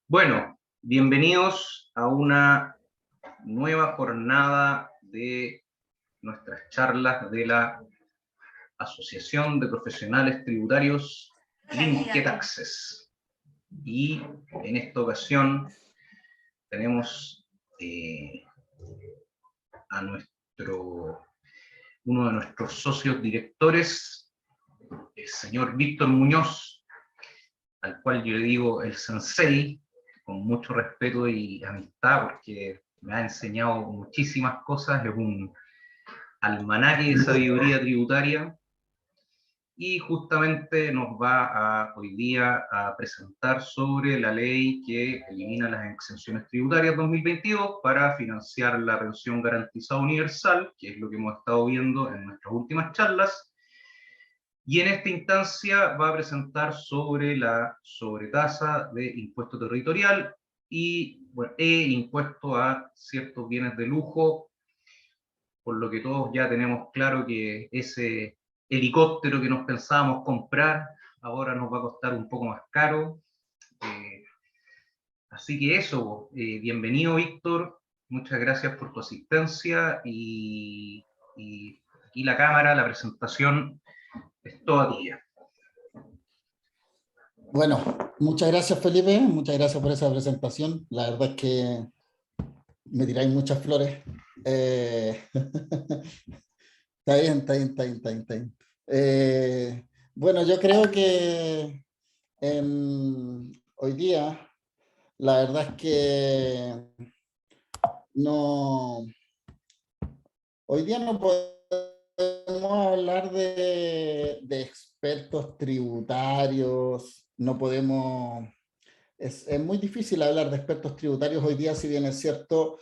Bueno, bienvenidos a una nueva jornada de nuestras charlas de la Asociación de Profesionales Tributarios Linked-Access. Y en esta ocasión tenemos a uno de nuestros socios directores, el señor Víctor Muñoz, al cual yo le digo el sensei, con mucho respeto y amistad, porque me ha enseñado muchísimas cosas, es un almanaque de sabiduría tributaria, y justamente nos va hoy día a presentar sobre la ley que elimina las exenciones tributarias 2022 para financiar la pensión garantizada universal, que es lo que hemos estado viendo en nuestras últimas charlas. Y en esta instancia va a presentar sobre la sobretasa de impuesto territorial e impuesto a ciertos bienes de lujo, por lo que todos ya tenemos claro que ese helicóptero que nos pensábamos comprar ahora nos va a costar un poco más caro. Así que eso, bienvenido Víctor, muchas gracias por tu asistencia y aquí la cámara, la presentación es toda tuya. Bueno, muchas gracias Felipe, muchas gracias por esa presentación. La verdad es que me tiráis muchas flores. Está bien, está bien, está bien, está bien, está bien. Bueno, yo creo que hoy día la verdad es que hoy día no podemos hablar de expertos tributarios, no podemos. Es muy difícil hablar de expertos tributarios hoy día, si bien es cierto,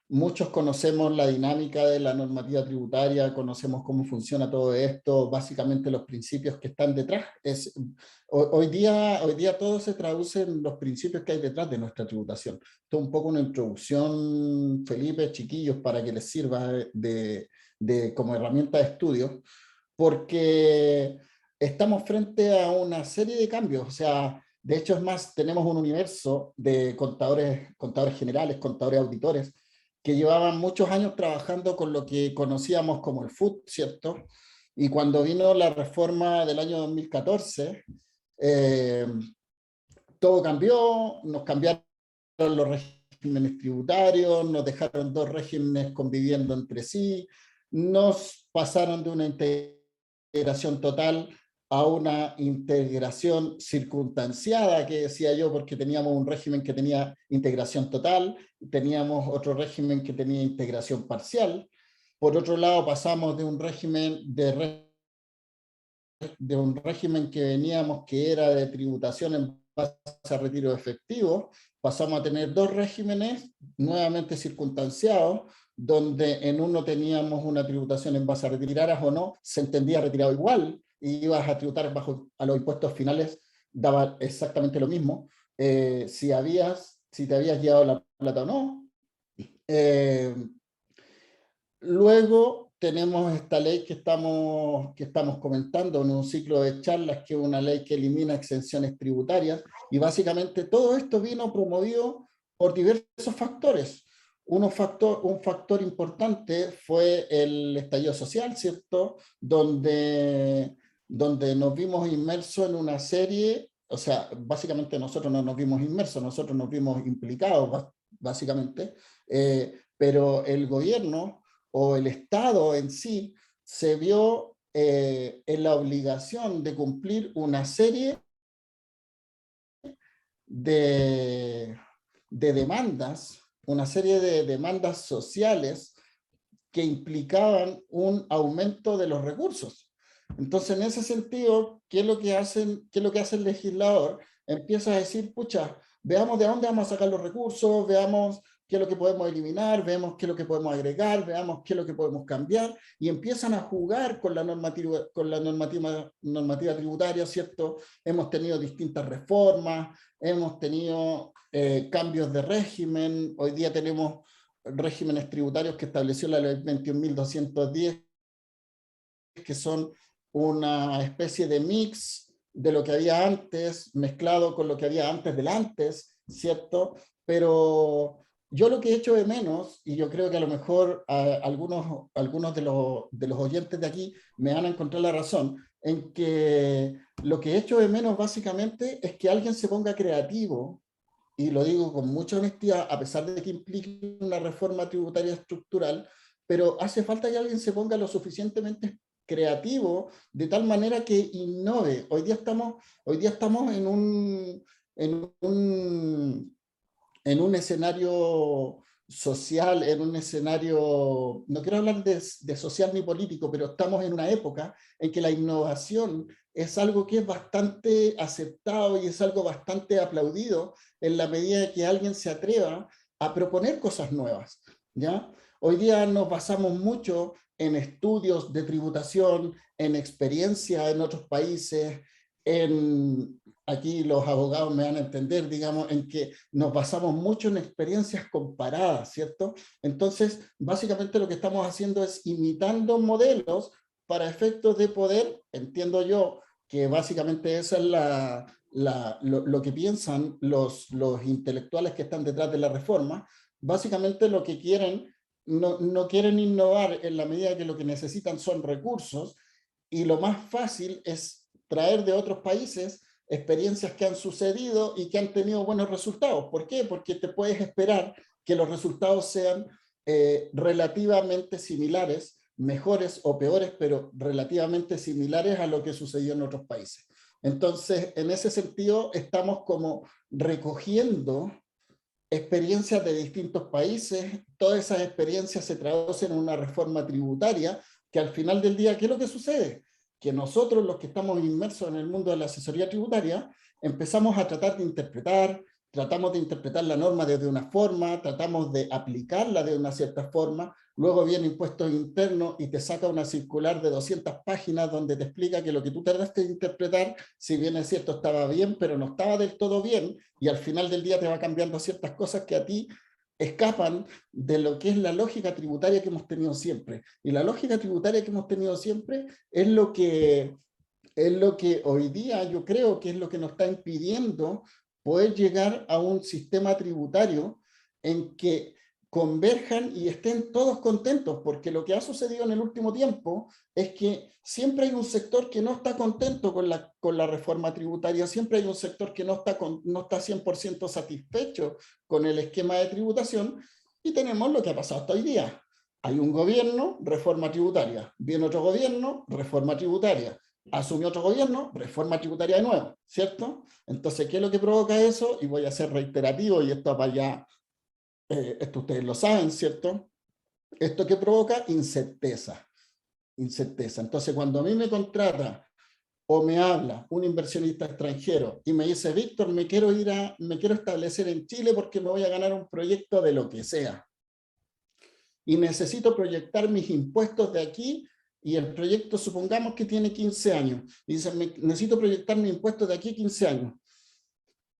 muchos conocemos la dinámica de la normativa tributaria, conocemos cómo funciona todo esto, básicamente los principios que están detrás. Hoy día todo se traduce en los principios que hay detrás de nuestra tributación. Esto es un poco una introducción, Felipe, chiquillos, para que les sirva como herramienta de estudio, porque estamos frente a una serie de cambios. O sea, de hecho, es más, tenemos un universo de contadores generales, contadores auditores, que llevaban muchos años trabajando con lo que conocíamos como el FUT, ¿cierto? Y cuando vino la reforma del año 2014, eh, todo cambió, nos cambiaron los regímenes tributarios, nos dejaron dos regímenes conviviendo entre sí, nos pasaron de una integración total a una integración circunstanciada, que decía yo, porque teníamos un régimen que tenía integración total, teníamos otro régimen que tenía integración parcial. Por otro lado, pasamos de un régimen que veníamos, que era de tributación en base a retiro efectivo, pasamos a tener dos regímenes nuevamente circunstanciados, donde en uno teníamos una tributación en base a retiraras o no, se entendía retirado igual, y ibas a tributar bajo a los impuestos finales, daba exactamente lo mismo, si te habías llevado la plata o no. Luego tenemos esta ley que estamos comentando en un ciclo de charlas, que es una ley que elimina exenciones tributarias, y básicamente todo esto vino promovido por diversos factores. Un factor importante fue el estallido social, ¿cierto? Donde nos vimos inmersos en una serie, o sea, básicamente nosotros no nos vimos inmersos, nosotros nos vimos implicados, básicamente, pero el gobierno o el Estado en sí se vio en la obligación de cumplir una serie de demandas, una serie de demandas sociales que implicaban un aumento de los recursos. Entonces, en ese sentido, ¿qué es lo que hace el legislador? Empieza a decir, pucha, veamos de dónde vamos a sacar los recursos, veamos qué es lo que podemos eliminar, veamos qué es lo que podemos agregar, veamos qué es lo que podemos cambiar, y empiezan a jugar con la normativa tributaria, ¿cierto? Hemos tenido distintas reformas, hemos tenido cambios de régimen, hoy día tenemos regímenes tributarios que estableció la ley 21.210, que son una especie de mix de lo que había antes, mezclado con lo que había antes del antes, ¿cierto? Pero yo lo que he hecho de menos, y yo creo que a lo mejor algunos de los oyentes de aquí me van a encontrar la razón, en que lo que he hecho de menos básicamente es que alguien se ponga creativo, y lo digo con mucha honestidad, a pesar de que implique una reforma tributaria estructural, pero hace falta que alguien se ponga lo suficientemente creativo de tal manera que innove. Hoy día estamos en un, en un escenario social, en un escenario, no quiero hablar de social ni político, pero estamos en una época en que la innovación es algo que es bastante aceptado y es algo bastante aplaudido en la medida que alguien se atreva a proponer cosas nuevas, ¿ya? Hoy día nos basamos mucho en estudios de tributación, en experiencia en otros países, en, aquí los abogados me van a entender, digamos, en que nos basamos mucho en experiencias comparadas, ¿cierto? Entonces, básicamente lo que estamos haciendo es imitando modelos para efectos de poder, entiendo yo, que básicamente esa es lo que piensan los intelectuales que están detrás de la reforma. Básicamente lo que quieren, no quieren innovar en la medida que lo que necesitan son recursos, y lo más fácil es traer de otros países experiencias que han sucedido y que han tenido buenos resultados. ¿Por qué? Porque te puedes esperar que los resultados sean relativamente similares, mejores o peores, pero relativamente similares a lo que sucedió en otros países. Entonces, en ese sentido, estamos como recogiendo experiencias de distintos países, todas esas experiencias se traducen en una reforma tributaria que al final del día, ¿qué es lo que sucede? Que nosotros, los que estamos inmersos en el mundo de la asesoría tributaria, empezamos a tratar de interpretar, tratamos de interpretar la norma desde una forma, tratamos de aplicarla de una cierta forma, luego viene impuestos internos y te saca una circular de 200 páginas donde te explica que lo que tú trataste de interpretar, si bien es cierto, estaba bien, pero no estaba del todo bien, y al final del día te va cambiando ciertas cosas que a ti escapan de lo que es la lógica tributaria que hemos tenido siempre. Y la lógica tributaria que hemos tenido siempre es lo que hoy día yo creo que es lo que nos está impidiendo poder llegar a un sistema tributario en que converjan y estén todos contentos, porque lo que ha sucedido en el último tiempo es que siempre hay un sector que no está contento con la reforma tributaria, siempre hay un sector que no está 100% satisfecho con el esquema de tributación, y tenemos lo que ha pasado hasta hoy día. Hay un gobierno, reforma tributaria, viene otro gobierno, reforma tributaria, asume otro gobierno, reforma tributaria de nuevo, ¿cierto? Entonces, ¿qué es lo que provoca eso? Y voy a ser reiterativo, y esto para allá, esto ustedes lo saben, ¿cierto? Esto que provoca incerteza, incerteza. Entonces, cuando a mí me contrata o me habla un inversionista extranjero y me dice, Víctor, me quiero establecer en Chile porque me voy a ganar un proyecto de lo que sea, y necesito proyectar mis impuestos de aquí, y el proyecto supongamos que tiene 15 años, y dicen, necesito proyectar mis impuestos de aquí 15 años.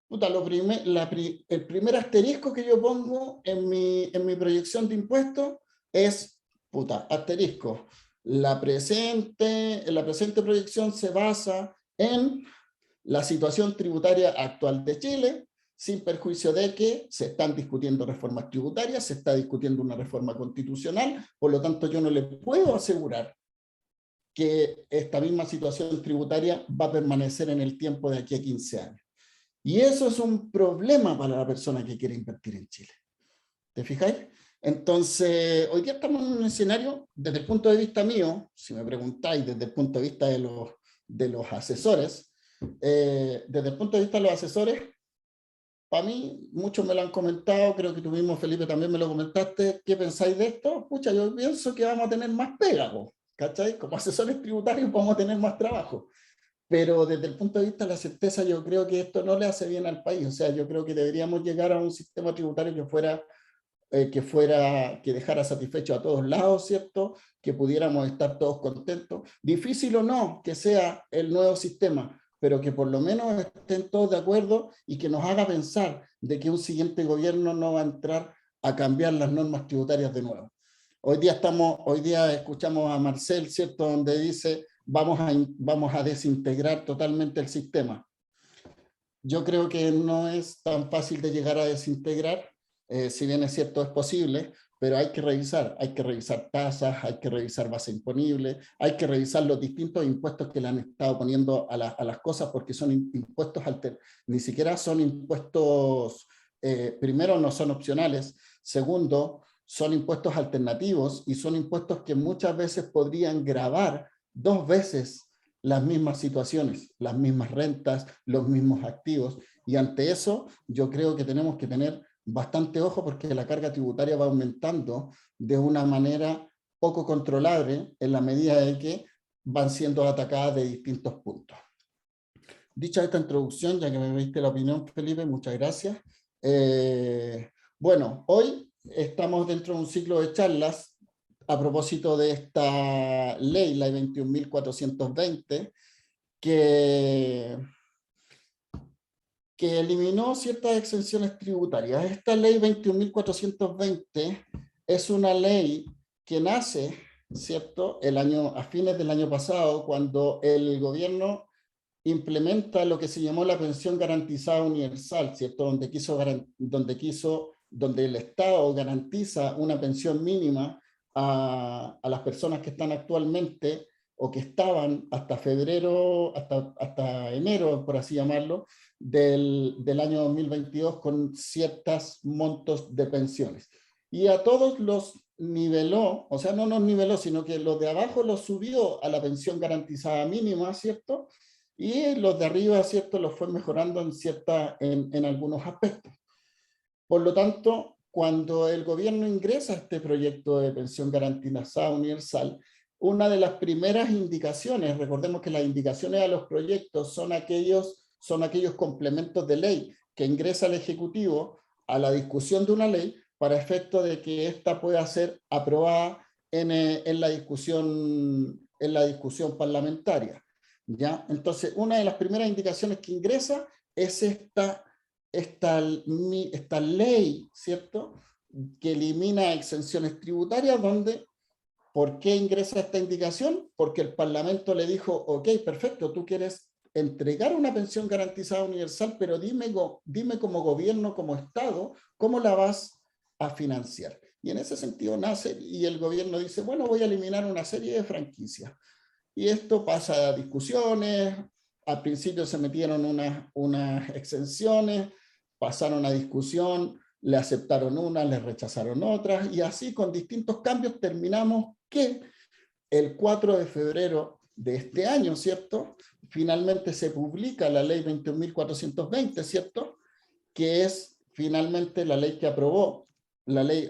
Puta, el primer asterisco que yo pongo en mi proyección de impuestos es, puta, asterisco, la presente proyección se basa en la situación tributaria actual de Chile, sin perjuicio de que se están discutiendo reformas tributarias, se está discutiendo una reforma constitucional, por lo tanto yo no le puedo asegurar que esta misma situación tributaria va a permanecer en el tiempo de aquí a 15 años. Y eso es un problema para la persona que quiere invertir en Chile. ¿Te fijáis? Entonces, hoy día estamos en un escenario, desde el punto de vista mío, si me preguntáis desde el punto de vista de los asesores, desde el punto de vista de los asesores, para mí, muchos me lo han comentado, creo que tú mismo, Felipe, también me lo comentaste. ¿Qué pensáis de esto? Pucha, yo pienso que vamos a tener más pega, ¿cachai? Como asesores tributarios vamos a tener más trabajo. Pero desde el punto de vista de la certeza, yo creo que esto no le hace bien al país. O sea, yo creo que deberíamos llegar a un sistema tributario que dejara satisfecho a todos lados, ¿cierto? Que pudiéramos estar todos contentos. Difícil o no que sea el nuevo sistema, pero que por lo menos estén todos de acuerdo y que nos haga pensar de que un siguiente gobierno no va a entrar a cambiar las normas tributarias de nuevo. Hoy día escuchamos a Marcel, ¿cierto? Donde dice, vamos a desintegrar totalmente el sistema. Yo creo que no es tan fácil de llegar a desintegrar, si bien es cierto, es posible, pero hay que revisar tasas, hay que revisar base imponible, hay que revisar los distintos impuestos que le han estado poniendo a las cosas, porque son impuestos ni siquiera son impuestos, primero no son opcionales, segundo, son impuestos alternativos y son impuestos que muchas veces podrían gravar 2 veces las mismas situaciones, las mismas rentas, los mismos activos, y ante eso yo creo que tenemos que tener bastante ojo porque la carga tributaria va aumentando de una manera poco controlable en la medida de que van siendo atacadas de distintos puntos. Dicha esta introducción, ya que me diste la opinión, Felipe, muchas gracias. Bueno, hoy estamos dentro de un ciclo de charlas a propósito de esta ley, la 21.420, que eliminó ciertas exenciones tributarias. Esta ley 21.420 es una ley que nace, ¿cierto?, a fines del año pasado, cuando el gobierno implementa lo que se llamó la pensión garantizada universal, ¿cierto?, donde el Estado garantiza una pensión mínima a las personas que están actualmente o que estaban hasta febrero, hasta enero, por así llamarlo, del año 2022 con ciertos montos de pensiones. Y a todos los niveló, o sea, no nos niveló, sino que los de abajo los subió a la pensión garantizada mínima, ¿cierto? Y los de arriba, ¿cierto?, los fue mejorando en algunos aspectos. Por lo tanto, cuando el gobierno ingresa a este proyecto de pensión garantizada universal, una de las primeras indicaciones, recordemos que las indicaciones a los proyectos son aquellos complementos de ley que ingresa el Ejecutivo a la discusión de una ley para efecto de que ésta pueda ser aprobada en la discusión parlamentaria, ¿ya? Entonces, una de las primeras indicaciones que ingresa es esta ley, ¿cierto?, que elimina exenciones tributarias, donde, ¿por qué ingresa esta indicación? Porque el Parlamento le dijo, ok, perfecto, tú quieres entregar una pensión garantizada universal, pero dime como gobierno, como Estado, ¿cómo la vas a financiar? Y en ese sentido nace, y el gobierno dice, bueno, voy a eliminar una serie de franquicias. Y esto pasa a discusiones, al principio se metieron unas exenciones, pasaron a discusión, le aceptaron unas, le rechazaron otras, y así con distintos cambios terminamos que el 4 de febrero de este año, ¿cierto?, finalmente se publica la ley 21.420, ¿cierto?, que es finalmente la ley que aprobó, la ley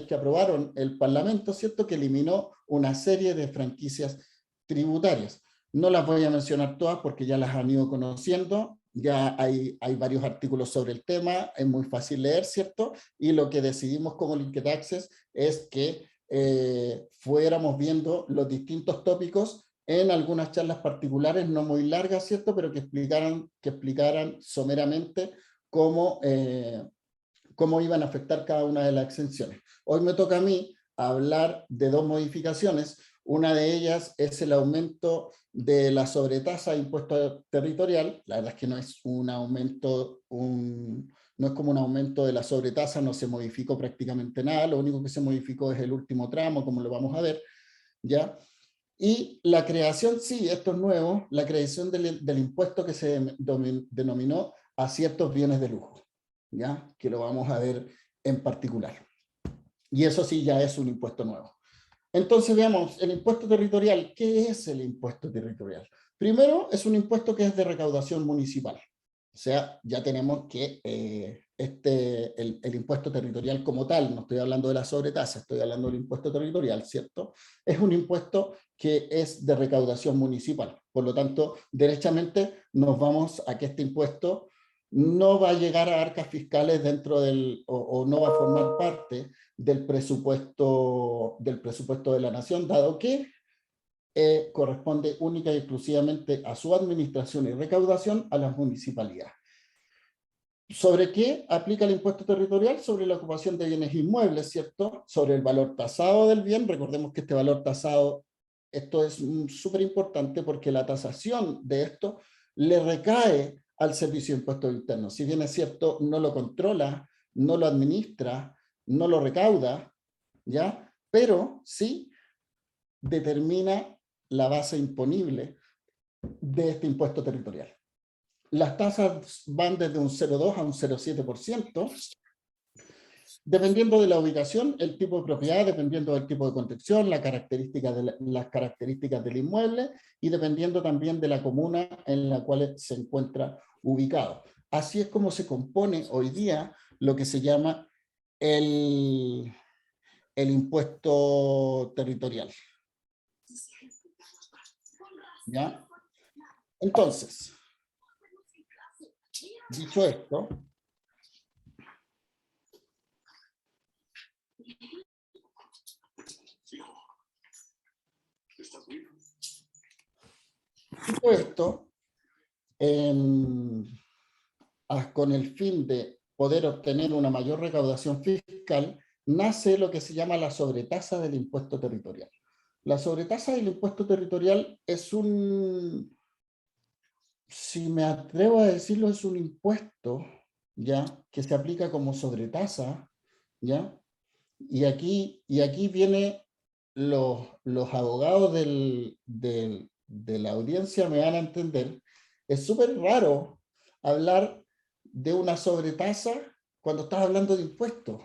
que aprobaron el Parlamento, ¿cierto?, que eliminó una serie de franquicias tributarias. No las voy a mencionar todas porque ya las han ido conociendo, ya hay varios artículos sobre el tema, es muy fácil leer, ¿cierto? Y lo que decidimos como Linked Access es que fuéramos viendo los distintos tópicos en algunas charlas particulares, no muy largas, ¿cierto?, pero que explicaran someramente cómo iban a afectar cada una de las exenciones. Hoy me toca a mí hablar de 2 modificaciones. Una de ellas es el aumento de la sobretasa de impuesto territorial. La verdad es que no es un aumento, no es como un aumento de la sobretasa, no se modificó prácticamente nada, lo único que se modificó es el último tramo, como lo vamos a ver, ¿ya? Y la creación, sí, esto es nuevo, la creación del impuesto que se denominó a ciertos bienes de lujo, ¿ya?, que lo vamos a ver en particular. Y eso sí ya es un impuesto nuevo. Entonces veamos, el impuesto territorial. ¿Qué es el impuesto territorial? Primero, es un impuesto que es de recaudación municipal. O sea, ya tenemos que el impuesto territorial como tal, no estoy hablando de la sobretasa, estoy hablando del impuesto territorial, ¿cierto? Es un impuesto que es de recaudación municipal. Por lo tanto, derechamente nos vamos a que este impuesto no va a llegar a arcas fiscales o no va a formar parte del presupuesto de la nación, dado que corresponde única y exclusivamente a su administración y recaudación a las municipalidades. ¿Sobre qué aplica el impuesto territorial? Sobre la ocupación de bienes inmuebles, ¿cierto? Sobre el valor tasado del bien. Recordemos que este valor tasado esto es súper importante porque la tasación de esto le recae al Servicio de Impuestos Internos. Si bien es cierto, no lo controla, no lo administra, no lo recauda, ¿ya? Pero sí determina la base imponible de este impuesto territorial. Las tasas van desde un 0,2 a un 0,7%, dependiendo de la ubicación, el tipo de propiedad, dependiendo del tipo de construcción, las características del inmueble y dependiendo también de la comuna en la cual se encuentra ubicado. Así es como se compone hoy día lo que se llama el impuesto territorial. ¿Ya? Entonces, dicho esto, con el fin de poder obtener una mayor recaudación fiscal, nace lo que se llama la sobretasa del impuesto territorial. La sobretasa del impuesto territorial es un, si me atrevo a decirlo, es un impuesto, ¿ya? Que se aplica como sobretasa, ¿ya? Y aquí viene los abogados de la audiencia me van a entender. Es súper raro hablar de una sobretasa cuando estás hablando de impuestos.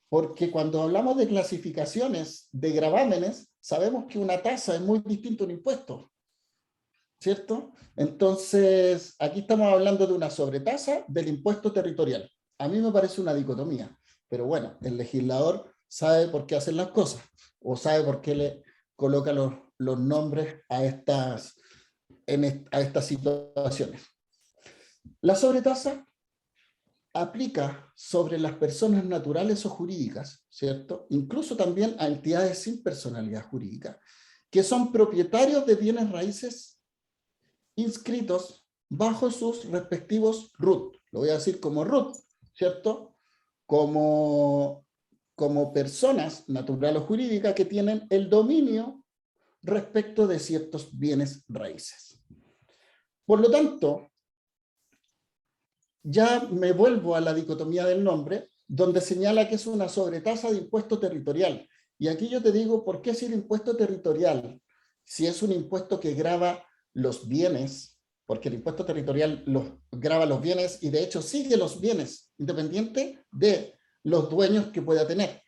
Porque cuando hablamos de clasificaciones de gravámenes, sabemos que una tasa es muy distinto a un impuesto, ¿cierto? Entonces, aquí estamos hablando de una sobretasa del impuesto territorial. A mí me parece una dicotomía, pero bueno, el legislador sabe por qué hacen las cosas, o sabe por qué le coloca los nombres a estas situaciones. La sobretasa aplica sobre las personas naturales o jurídicas, ¿cierto? Incluso también a entidades sin personalidad jurídica, que son propietarios de bienes raíces inscritos bajo sus respectivos RUT. Lo voy a decir como RUT, ¿cierto? Como personas naturales o jurídicas que tienen el dominio respecto de ciertos bienes raíces. Por lo tanto, ya me vuelvo a la dicotomía del nombre, donde señala que es una sobretasa de impuesto territorial. Y aquí yo te digo, ¿por qué si el impuesto territorial, si es un impuesto que grava los bienes, porque el impuesto territorial grava los bienes y de hecho sigue los bienes, independiente de los dueños que pueda tener?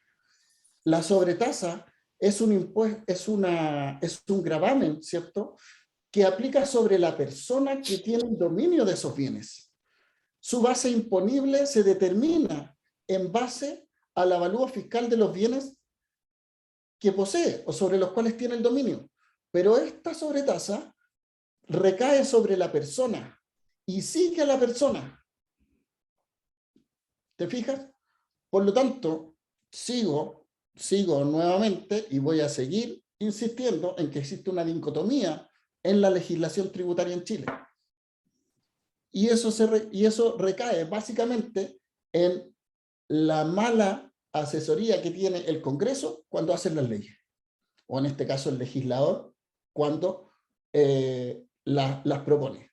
La sobretasa es un impuesto, es un gravamen, ¿cierto?, que aplica sobre la persona que tiene el dominio de esos bienes. Su base imponible se determina en base al avalúo fiscal de los bienes que posee o sobre los cuales tiene el dominio. Pero esta sobretasa recae sobre la persona y sigue a la persona. ¿Te fijas? Por lo tanto, sigo nuevamente y voy a seguir insistiendo en que existe una dicotomía en la legislación tributaria en Chile. Y eso recae básicamente en la mala asesoría que tiene el Congreso cuando hacen las leyes, o en este caso el legislador cuando las propone.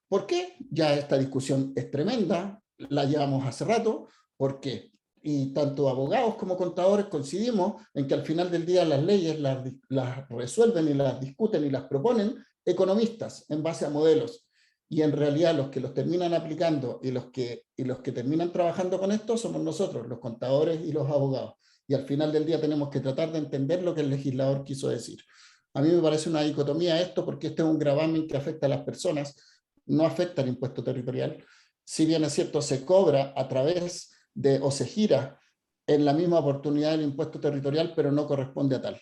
¿Por qué? Ya esta discusión es tremenda, la llevamos hace rato. ¿Por qué? Y tanto abogados como contadores coincidimos en que al final del día las leyes las resuelven y las discuten y las proponen economistas en base a modelos. Y en realidad los que los terminan aplicando y los que terminan trabajando con esto somos nosotros, los contadores y los abogados. Y al final del día tenemos que tratar de entender lo que el legislador quiso decir. A mí me parece una dicotomía esto, porque este es un gravamen que afecta a las personas, no afecta al impuesto territorial. Si bien es cierto, se cobra a través de, o se gira en la misma oportunidad del impuesto territorial, pero no corresponde a tal.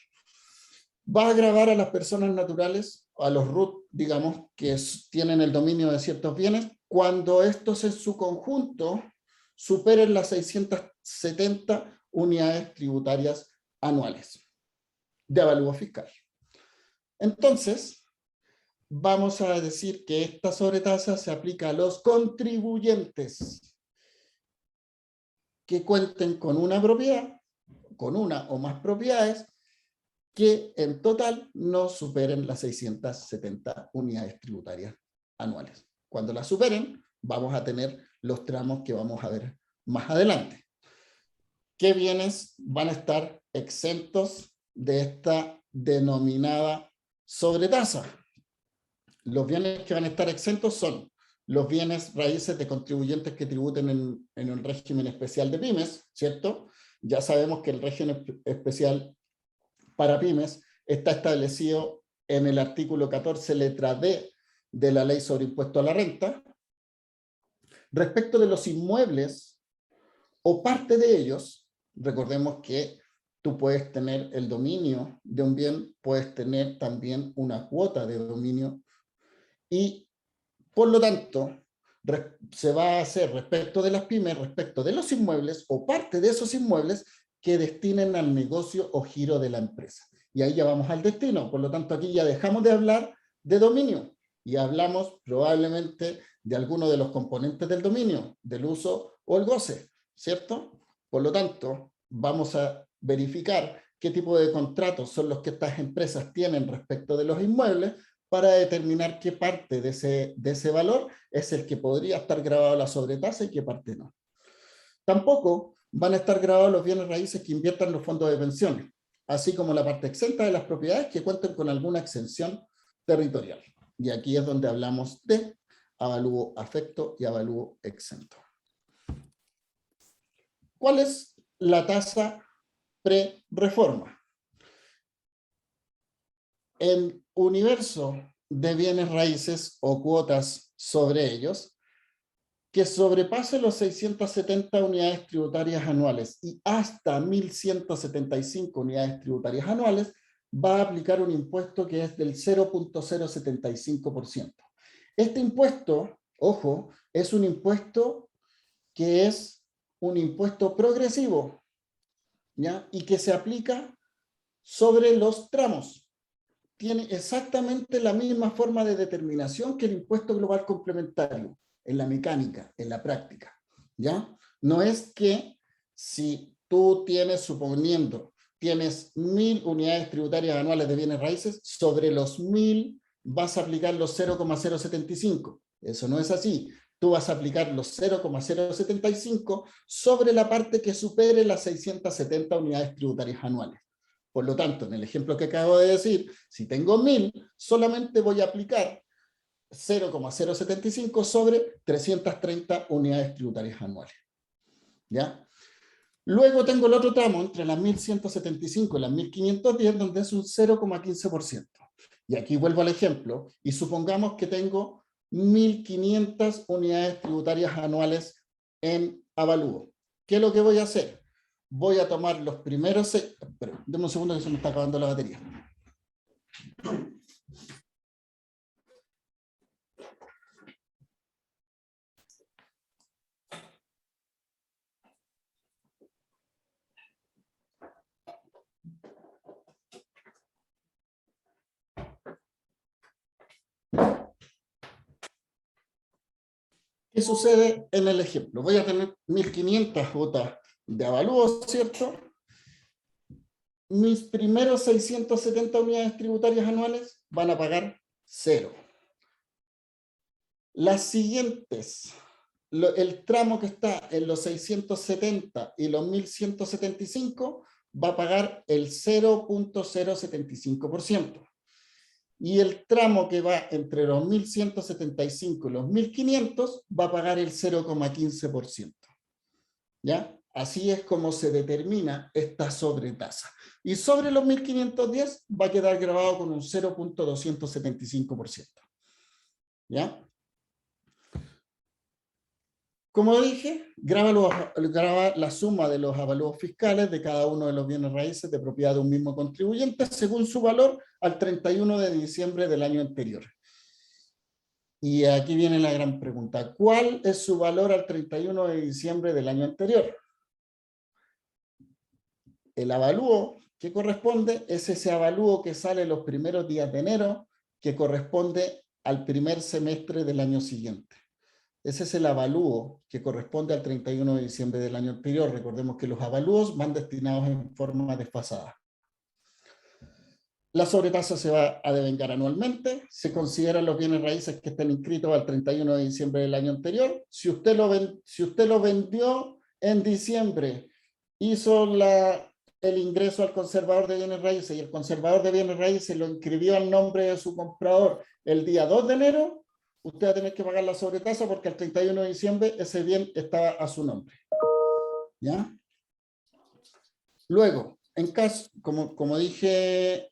Va a gravar a las personas naturales, a los RUT, digamos, que tienen el dominio de ciertos bienes, cuando estos en su conjunto superen las 670 unidades tributarias anuales de avalúo fiscal. Entonces, vamos a decir que esta sobretasa se aplica a los contribuyentes que cuenten con una propiedad, con una o más propiedades, que en total no superen las 670 unidades tributarias anuales. Cuando las superen, vamos a tener los tramos que vamos a ver más adelante. ¿Qué bienes van a estar exentos de esta denominada sobretasa? Los bienes que van a estar exentos son los bienes raíces de contribuyentes que tributen en el régimen especial de pymes, ¿cierto? Ya sabemos que el régimen especial para pymes está establecido en el artículo 14, letra D, de la Ley sobre Impuesto a la Renta. Respecto de los inmuebles o parte de ellos, recordemos que tú puedes tener el dominio de un bien, puedes tener también una cuota de dominio y, por lo tanto, se va a hacer respecto de las pymes, respecto de los inmuebles o parte de esos inmuebles que destinen al negocio o giro de la empresa. Y ahí ya vamos al destino. Por lo tanto, aquí ya dejamos de hablar de dominio y hablamos probablemente de alguno de los componentes del dominio, del uso o el goce, ¿cierto? Por lo tanto, vamos a verificar qué tipo de contratos son los que estas empresas tienen respecto de los inmuebles para determinar qué parte de ese valor es el que podría estar grabado a la sobretasa y qué parte no. Tampoco van a estar grabados los bienes raíces que inviertan los fondos de pensiones, así como la parte exenta de las propiedades que cuenten con alguna exención territorial. Y aquí es donde hablamos de avalúo afecto y avalúo exento. ¿Cuál es la tasa pre-reforma? El universo de bienes raíces o cuotas sobre ellos que sobrepase los 670 unidades tributarias anuales y hasta 1.175 unidades tributarias anuales, va a aplicar un impuesto que es del 0.075%. Este impuesto, ojo, es un impuesto que es un impuesto progresivo, ¿ya? Y que se aplica sobre los tramos. Tiene exactamente la misma forma de determinación que el impuesto global complementario, en la mecánica, en la práctica, ¿ya? No es que si tú tienes, suponiendo, tienes 1.000 unidades tributarias anuales de bienes raíces, sobre los 1.000 vas a aplicar los 0,075. Eso no es así. Tú vas a aplicar los 0,075 sobre la parte que supere las 670 unidades tributarias anuales. Por lo tanto, en el ejemplo que acabo de decir, si tengo 1.000, solamente voy a aplicar 0,075 sobre 330 unidades tributarias anuales. ¿Ya? Luego tengo el otro tramo entre las 1.175 y las 1.510, donde es un 0,15%. Y aquí vuelvo al ejemplo, y supongamos que tengo 1.500 unidades tributarias anuales en avalúo. ¿Qué es lo que voy a hacer? Voy a tomar los primeros... Espera, denme un segundo que se me está acabando la batería. ¿Qué sucede en el ejemplo? Voy a tener 1.500 cuotas de avalúo, ¿cierto? Mis primeros 670 unidades tributarias anuales van a pagar 0. Las siguientes, el tramo que está en los 670 y los 1.175 va a pagar el 0.075%. Y el tramo que va entre los 1.175 y los 1.500 va a pagar el 0,15%. ¿Ya? Así es como se determina esta sobretasa. Y sobre los 1.510 va a quedar grabado con un 0.275%. ¿Ya? Como dije, graba la suma de los avalúos fiscales de cada uno de los bienes raíces de propiedad de un mismo contribuyente según su valor al 31 de diciembre del año anterior. Y aquí viene la gran pregunta. ¿Cuál es su valor al 31 de diciembre del año anterior? El avalúo que corresponde es ese avalúo que sale los primeros días de enero, que corresponde al primer semestre del año siguiente. Ese es el avalúo que corresponde al 31 de diciembre del año anterior. Recordemos que los avalúos van destinados en forma desfasada. La sobretasa se va a devengar anualmente, se consideran los bienes raíces que estén inscritos al 31 de diciembre del año anterior. Si usted lo vendió en diciembre, hizo el ingreso al conservador de bienes raíces y el conservador de bienes raíces lo inscribió al nombre de su comprador el día 2 de enero, usted va a tener que pagar la sobretasa porque el 31 de diciembre ese bien estaba a su nombre. ¿Ya? Luego, en caso, como dije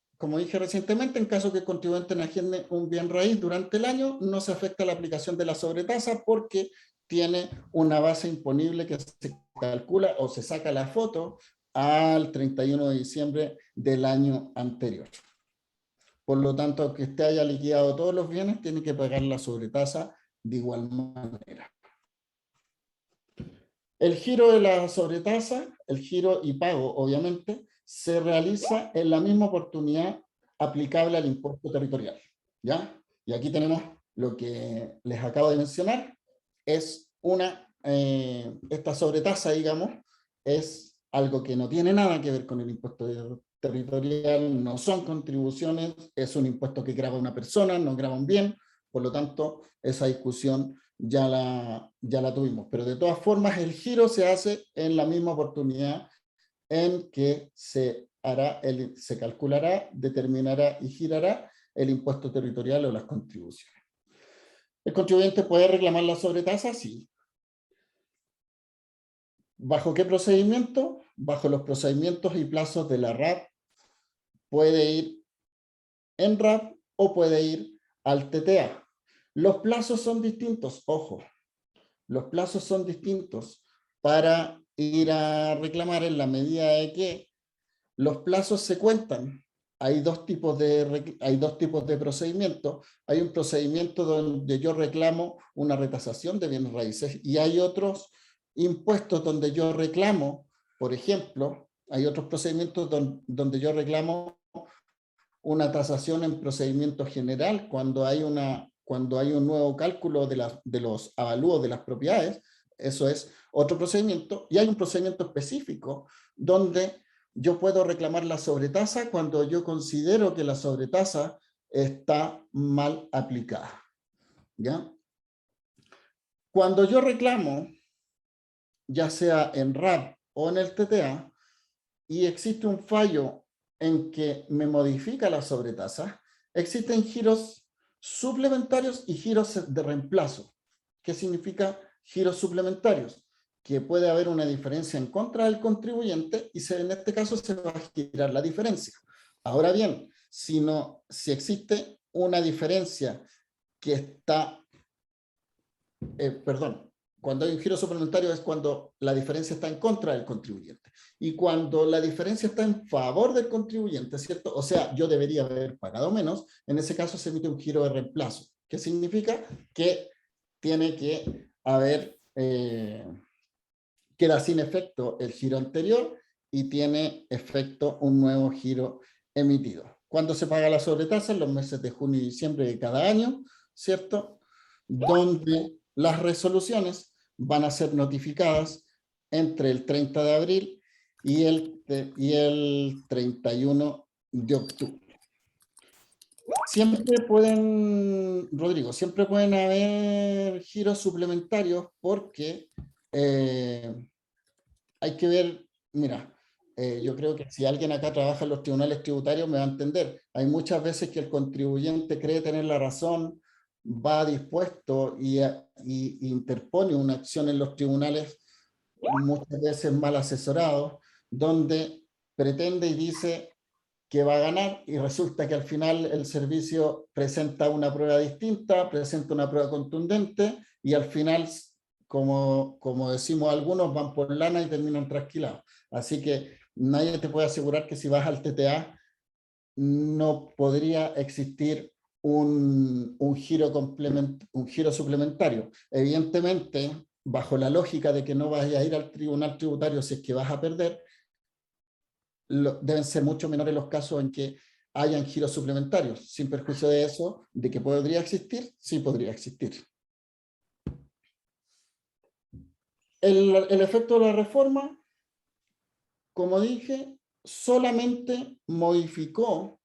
recientemente, en caso que el contribuyente enajene un bien raíz durante el año, no se afecta la aplicación de la sobretasa porque tiene una base imponible que se calcula o se saca la foto al 31 de diciembre del año anterior. Por lo tanto, aunque usted haya liquidado todos los bienes, tiene que pagar la sobretasa de igual manera. El giro de la sobretasa, el giro y pago, obviamente, se realiza en la misma oportunidad aplicable al impuesto territorial. ¿Ya? Y aquí tenemos lo que les acabo de mencionar. Es esta sobretasa, digamos, es algo que no tiene nada que ver con el impuesto territorial, no son contribuciones, es un impuesto que grava una persona, no grava un bien, por lo tanto, esa discusión ya la tuvimos. Pero de todas formas, el giro se hace en la misma oportunidad en que se calculará, determinará y girará el impuesto territorial o las contribuciones. ¿El contribuyente puede reclamar la sobretasa? Sí. ¿Bajo qué procedimiento? Bajo los procedimientos y plazos de la RAP. Puede ir en RAP o puede ir al TTA. Los plazos son distintos, ojo. Los plazos son distintos para ir a reclamar en la medida de que los plazos se cuentan. Hay dos tipos de procedimientos. Hay un procedimiento donde yo reclamo una retasación de bienes raíces y hay otros impuestos donde yo reclamo, por ejemplo, hay otros procedimientos donde yo reclamo una tasación en procedimiento general cuando hay un nuevo cálculo de los avalúos de las propiedades. Eso es otro procedimiento. Y hay un procedimiento específico donde yo puedo reclamar la sobretasa cuando yo considero que la sobretasa está mal aplicada. ¿Ya? Cuando yo reclamo, ya sea en RAP o en el TTA, y existe un fallo en que me modifica la sobretasa, existen giros suplementarios y giros de reemplazo. ¿Qué significa giros suplementarios? Que puede haber una diferencia en contra del contribuyente y en este caso se va a girar la diferencia. Ahora bien, si existe una diferencia que está, cuando hay un giro suplementario es cuando la diferencia está en contra del contribuyente. Y cuando la diferencia está en favor del contribuyente, ¿cierto? O sea, yo debería haber pagado menos, en ese caso se emite un giro de reemplazo. ¿Qué significa? Que tiene que haber, queda sin efecto el giro anterior y tiene efecto un nuevo giro emitido. ¿Cuándo se paga la sobretasa? En los meses de junio y diciembre de cada año, ¿cierto? Donde las resoluciones van a ser notificadas entre el 30 de abril y el 31 de octubre. Rodrigo, siempre pueden haber giros suplementarios porque hay que ver, mira, yo creo que si alguien acá trabaja en los tribunales tributarios me va a entender. Hay muchas veces que el contribuyente cree tener la razón, va dispuesto y interpone una acción en los tribunales, muchas veces mal asesorado, donde pretende y dice que va a ganar y resulta que al final el servicio presenta una prueba distinta, presenta una prueba contundente y al final, como decimos algunos, van por lana y terminan trasquilados. Así que nadie te puede asegurar que si vas al TTA no podría existir un giro suplementario. Evidentemente, bajo la lógica de que no vayas a ir al tribunal tributario si es que vas a perder, deben ser mucho menores los casos en que hayan giros suplementarios, sin perjuicio de eso, de que podría existir, sí podría existir. El efecto de la reforma, como dije, solamente modificó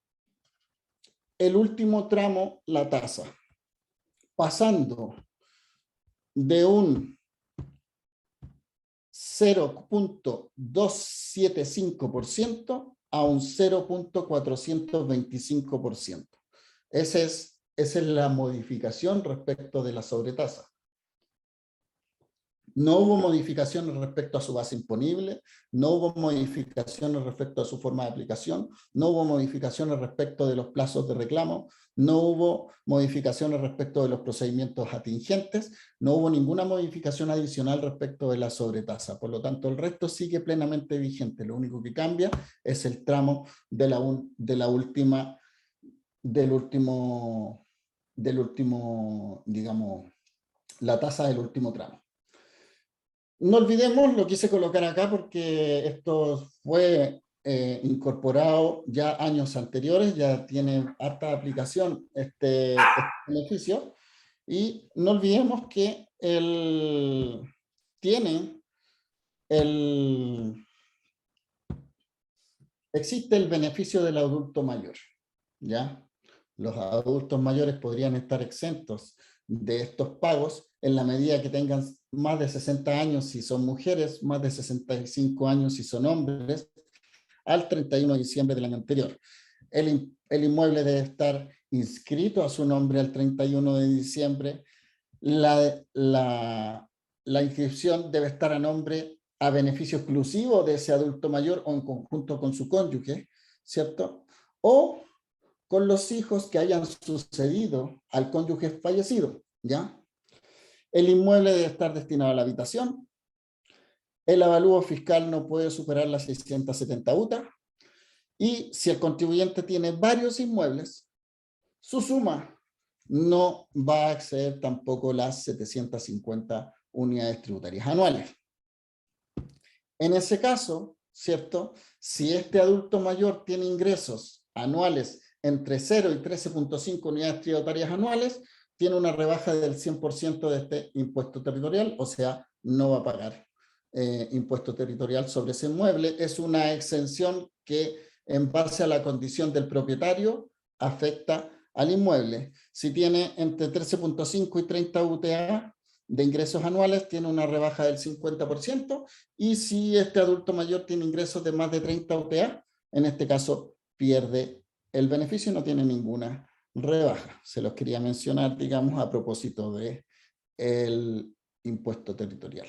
el último tramo la tasa, pasando de un 0.275% a un 0.425%. Esa es la modificación respecto de la sobretasa. No hubo modificaciones respecto a su base imponible, no hubo modificaciones respecto a su forma de aplicación, no hubo modificaciones respecto de los plazos de reclamo, no hubo modificaciones respecto de los procedimientos atingentes, no hubo ninguna modificación adicional respecto de la sobretasa. Por lo tanto, el resto sigue plenamente vigente. Lo único que cambia es el tramo del último, digamos, la tasa del último tramo. No olvidemos, lo quise colocar acá porque esto fue incorporado ya años anteriores, ya tiene harta aplicación este beneficio, y no olvidemos que existe el beneficio del adulto mayor, ¿ya? Los adultos mayores podrían estar exentos de estos pagos en la medida que tengan más de 60 años si son mujeres, más de 65 años si son hombres, al 31 de diciembre del año anterior. El inmueble debe estar inscrito a su nombre al 31 de diciembre. La inscripción debe estar a nombre a beneficio exclusivo de ese adulto mayor o en conjunto con su cónyuge, ¿cierto? O con los hijos que hayan sucedido al cónyuge fallecido, ¿ya? El inmueble debe estar destinado a la habitación. El avalúo fiscal no puede superar las 670 UTA. Y si el contribuyente tiene varios inmuebles, su suma no va a exceder tampoco las 750 unidades tributarias anuales. En ese caso, ¿cierto? Si este adulto mayor tiene ingresos anuales entre 0 y 13.5 unidades tributarias anuales, tiene una rebaja del 100% de este impuesto territorial, o sea, no va a pagar impuesto territorial sobre ese inmueble. Es una exención que, en base a la condición del propietario, afecta al inmueble. Si tiene entre 13.5 y 30 UTA de ingresos anuales, tiene una rebaja del 50%, y si este adulto mayor tiene ingresos de más de 30 UTA, en este caso pierde el beneficio y no tiene ninguna rebaja. Se los quería mencionar, digamos, a propósito de el impuesto territorial.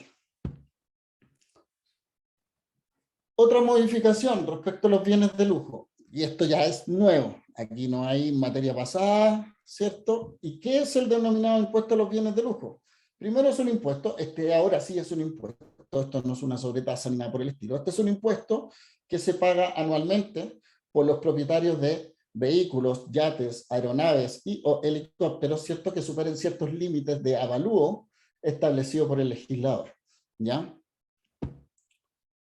Otra modificación respecto a los bienes de lujo, y esto ya es nuevo, aquí no hay materia pasada, ¿cierto? ¿Y qué es el denominado impuesto a los bienes de lujo? Primero es un impuesto, ahora sí es un impuesto, esto no es una sobretasa ni nada por el estilo, este es un impuesto que se paga anualmente por los propietarios de vehículos, yates, aeronaves y o helicópteros, ¿cierto? Que superen ciertos límites de avalúo establecido por el legislador, ¿ya?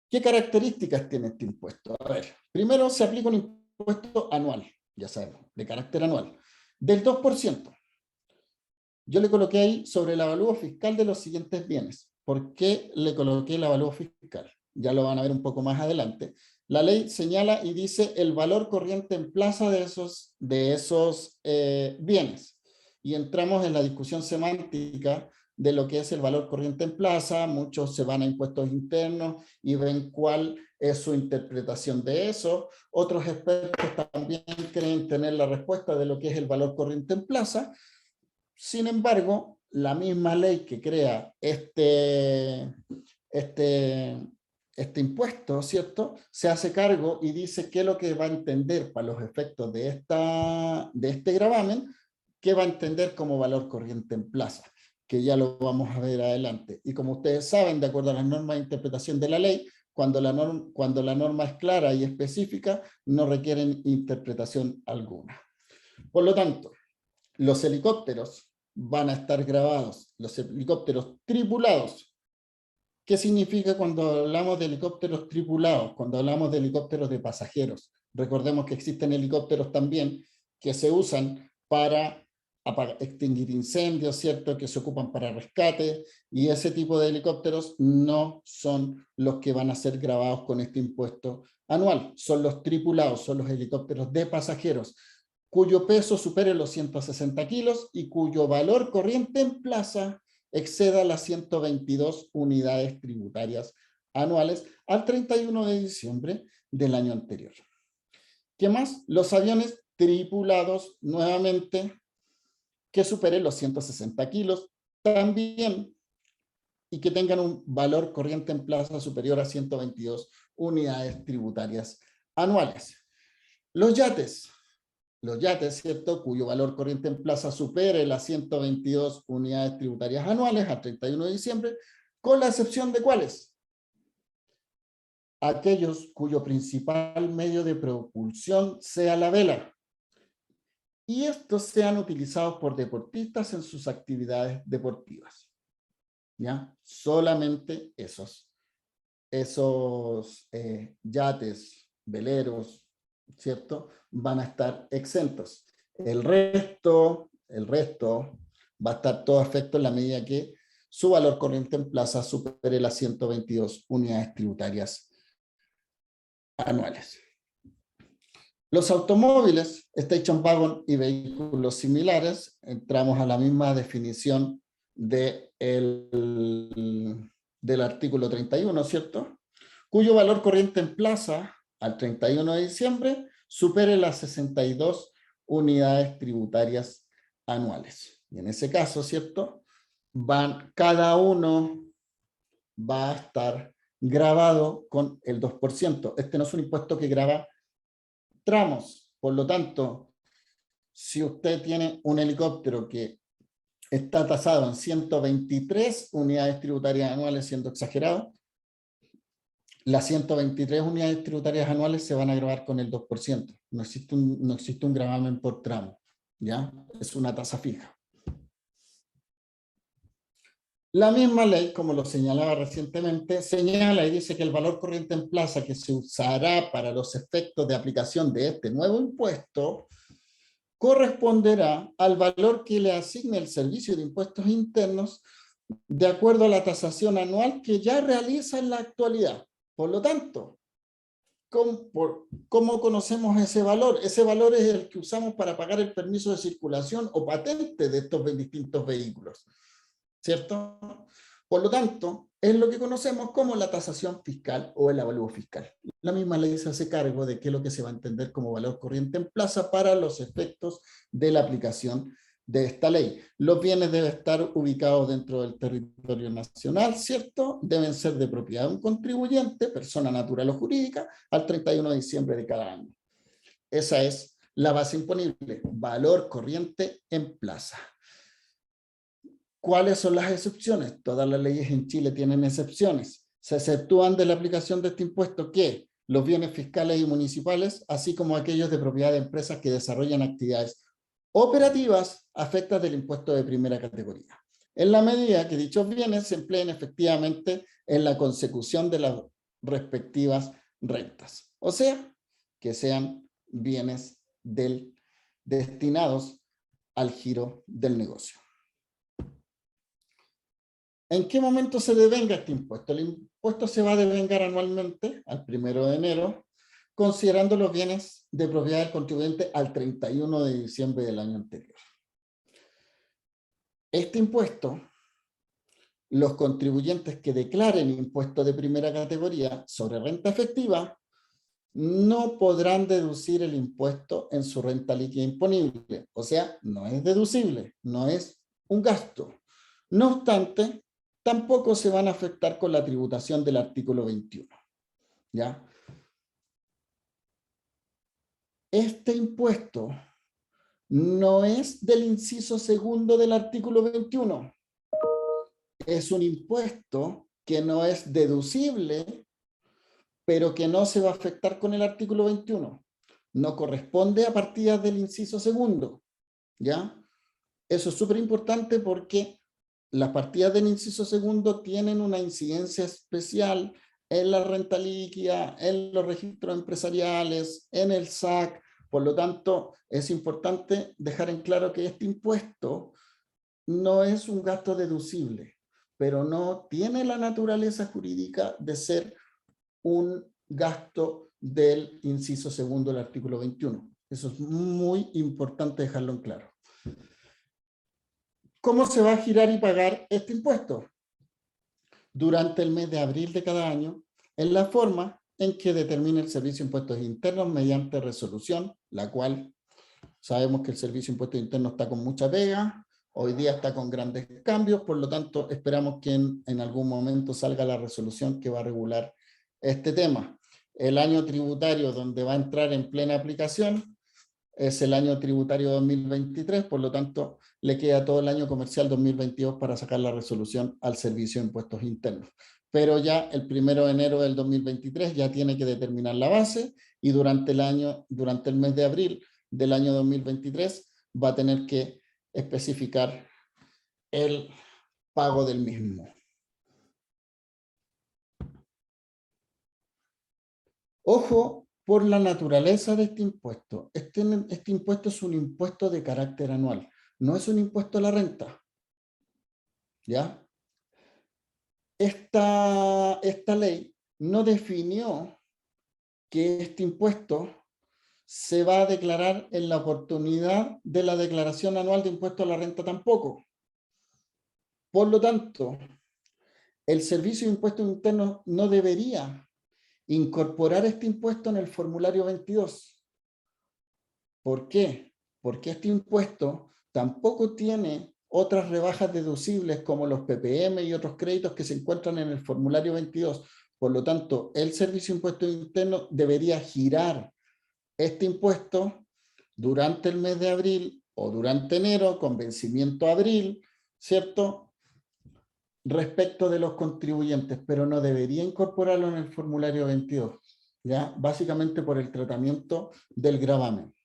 ¿Qué características tiene este impuesto? A ver, primero se aplica un impuesto anual, ya sabemos, de carácter anual, del 2%. Yo le coloqué ahí sobre el avalúo fiscal de los siguientes bienes. ¿Por qué le coloqué el avalúo fiscal? Ya lo van a ver un poco más adelante. La ley señala y dice el valor corriente en plaza de esos bienes. Y entramos en la discusión semántica de lo que es el valor corriente en plaza. Muchos se van a impuestos internos y ven cuál es su interpretación de eso. Otros expertos también creen tener la respuesta de lo que es el valor corriente en plaza. Sin embargo, la misma ley que crea este impuesto, ¿cierto? Se hace cargo y dice qué es lo que va a entender para los efectos de este gravamen, qué va a entender como valor corriente en plaza, que ya lo vamos a ver adelante. Y como ustedes saben, de acuerdo a las normas de interpretación de la ley, cuando la norma es clara y específica, no requieren interpretación alguna. Por lo tanto, los helicópteros van a estar grabados, los helicópteros tripulados. ¿Qué significa cuando hablamos de helicópteros tripulados? Cuando hablamos de helicópteros de pasajeros. Recordemos que existen helicópteros también que se usan para extinguir incendios, ¿cierto? Que se ocupan para rescate, y ese tipo de helicópteros no son los que van a ser grabados con este impuesto anual. Son los tripulados, son los helicópteros de pasajeros. cuyo peso supere los 160 kilos y cuyo valor corriente en plaza exceda las 122 unidades tributarias anuales al 31 de diciembre del año anterior. ¿Qué más? Los aviones tripulados nuevamente que superen los 160 kilos también y que tengan un valor corriente en plaza superior a 122 unidades tributarias anuales. Los yates, ¿cierto?, cuyo valor corriente en plaza supere las 122 unidades tributarias anuales a 31 de diciembre, con la excepción de ¿cuáles? Aquellos cuyo principal medio de propulsión sea la vela, y estos sean utilizados por deportistas en sus actividades deportivas. ¿Ya? Solamente esos yates, veleros, ¿cierto?, van a estar exentos. El resto va a estar todo afecto en la medida que su valor corriente en plaza supere las 122 unidades tributarias anuales. Los automóviles, station wagon y vehículos similares, entramos a la misma definición del artículo 31, ¿cierto?, cuyo valor corriente en plaza al 31 de diciembre supere las 62 unidades tributarias anuales. Y en ese caso, ¿cierto?, cada uno va a estar gravado con el 2%. Este no es un impuesto que grava tramos. Por lo tanto, si usted tiene un helicóptero que está tasado en 123 unidades tributarias anuales, siendo exagerado, las 123 unidades tributarias anuales se van a gravar con el 2%. No existe un gravamen por tramo, ¿ya? Es una tasa fija. La misma ley, como lo señalaba recientemente, señala y dice que el valor corriente en plaza que se usará para los efectos de aplicación de este nuevo impuesto corresponderá al valor que le asigne el Servicio de Impuestos Internos de acuerdo a la tasación anual que ya realiza en la actualidad. Por lo tanto, ¿cómo conocemos ese valor? Ese valor es el que usamos para pagar el permiso de circulación o patente de estos distintos vehículos, ¿cierto? Por lo tanto, es lo que conocemos como la tasación fiscal o el avalúo fiscal. La misma ley se hace cargo de qué es lo que se va a entender como valor corriente en plaza para los efectos de la aplicación de esta ley. Los bienes deben estar ubicados dentro del territorio nacional, ¿cierto? Deben ser de propiedad de un contribuyente, persona natural o jurídica, al 31 de diciembre de cada año. Esa es la base imponible, valor corriente en plaza. ¿Cuáles son las excepciones? Todas las leyes en Chile tienen excepciones. Se exceptúan de la aplicación de este impuesto que los bienes fiscales y municipales, así como aquellos de propiedad de empresas que desarrollan actividades operativas afectadas del impuesto de primera categoría, en la medida que dichos bienes se empleen efectivamente en la consecución de las respectivas rentas. O sea, que sean bienes destinados al giro del negocio. ¿En qué momento se devenga este impuesto? El impuesto se va a devengar anualmente, al 1 de enero, considerando los bienes de propiedad del contribuyente al 31 de diciembre del año anterior. Este impuesto, los contribuyentes que declaren impuesto de primera categoría sobre renta efectiva, no podrán deducir el impuesto en su renta líquida imponible. O sea, no es deducible, no es un gasto. No obstante, tampoco se van a afectar con la tributación del artículo 21. ¿Ya? Este impuesto no es del inciso segundo del artículo 21. Es un impuesto que no es deducible, pero que no se va a afectar con el artículo 21. No corresponde a partidas del inciso segundo. ¿Ya? Eso es súper importante porque las partidas del inciso segundo tienen una incidencia especial en la renta líquida, en los registros empresariales, en el SAC. Por lo tanto, es importante dejar en claro que este impuesto no es un gasto deducible, pero no tiene la naturaleza jurídica de ser un gasto del inciso segundo del artículo 21. Eso es muy importante dejarlo en claro. ¿Cómo se va a girar y pagar este impuesto? Durante el mes de abril de cada año, en la forma en que determina el Servicio de Impuestos Internos mediante resolución, la cual sabemos que el Servicio de Impuestos Internos está con mucha pega, hoy día está con grandes cambios, por lo tanto esperamos que en algún momento salga la resolución que va a regular este tema. El año tributario donde va a entrar en plena aplicación es el año tributario 2023, por lo tanto le queda todo el año comercial 2022 para sacar la resolución al Servicio de Impuestos Internos. Pero ya el 1 de enero del 2023 ya tiene que determinar la base y durante el mes de abril del año 2023 va a tener que especificar el pago del mismo. Ojo por la naturaleza de este impuesto. Este impuesto es un impuesto de carácter anual, no es un impuesto a la renta. ¿Ya? Esta ley no definió que este impuesto se va a declarar en la oportunidad de la declaración anual de impuesto a la renta tampoco. Por lo tanto, el Servicio de Impuestos Internos no debería incorporar este impuesto en el formulario 22. ¿Por qué? Porque este impuesto tampoco tiene otras rebajas deducibles como los PPM y otros créditos que se encuentran en el formulario 22. Por lo tanto, el Servicio de Impuestos Internos debería girar este impuesto durante el mes de abril o durante enero, con vencimiento abril, ¿cierto? Respecto de los contribuyentes, pero no debería incorporarlo en el formulario 22, ¿ya? Básicamente por el tratamiento del gravamen.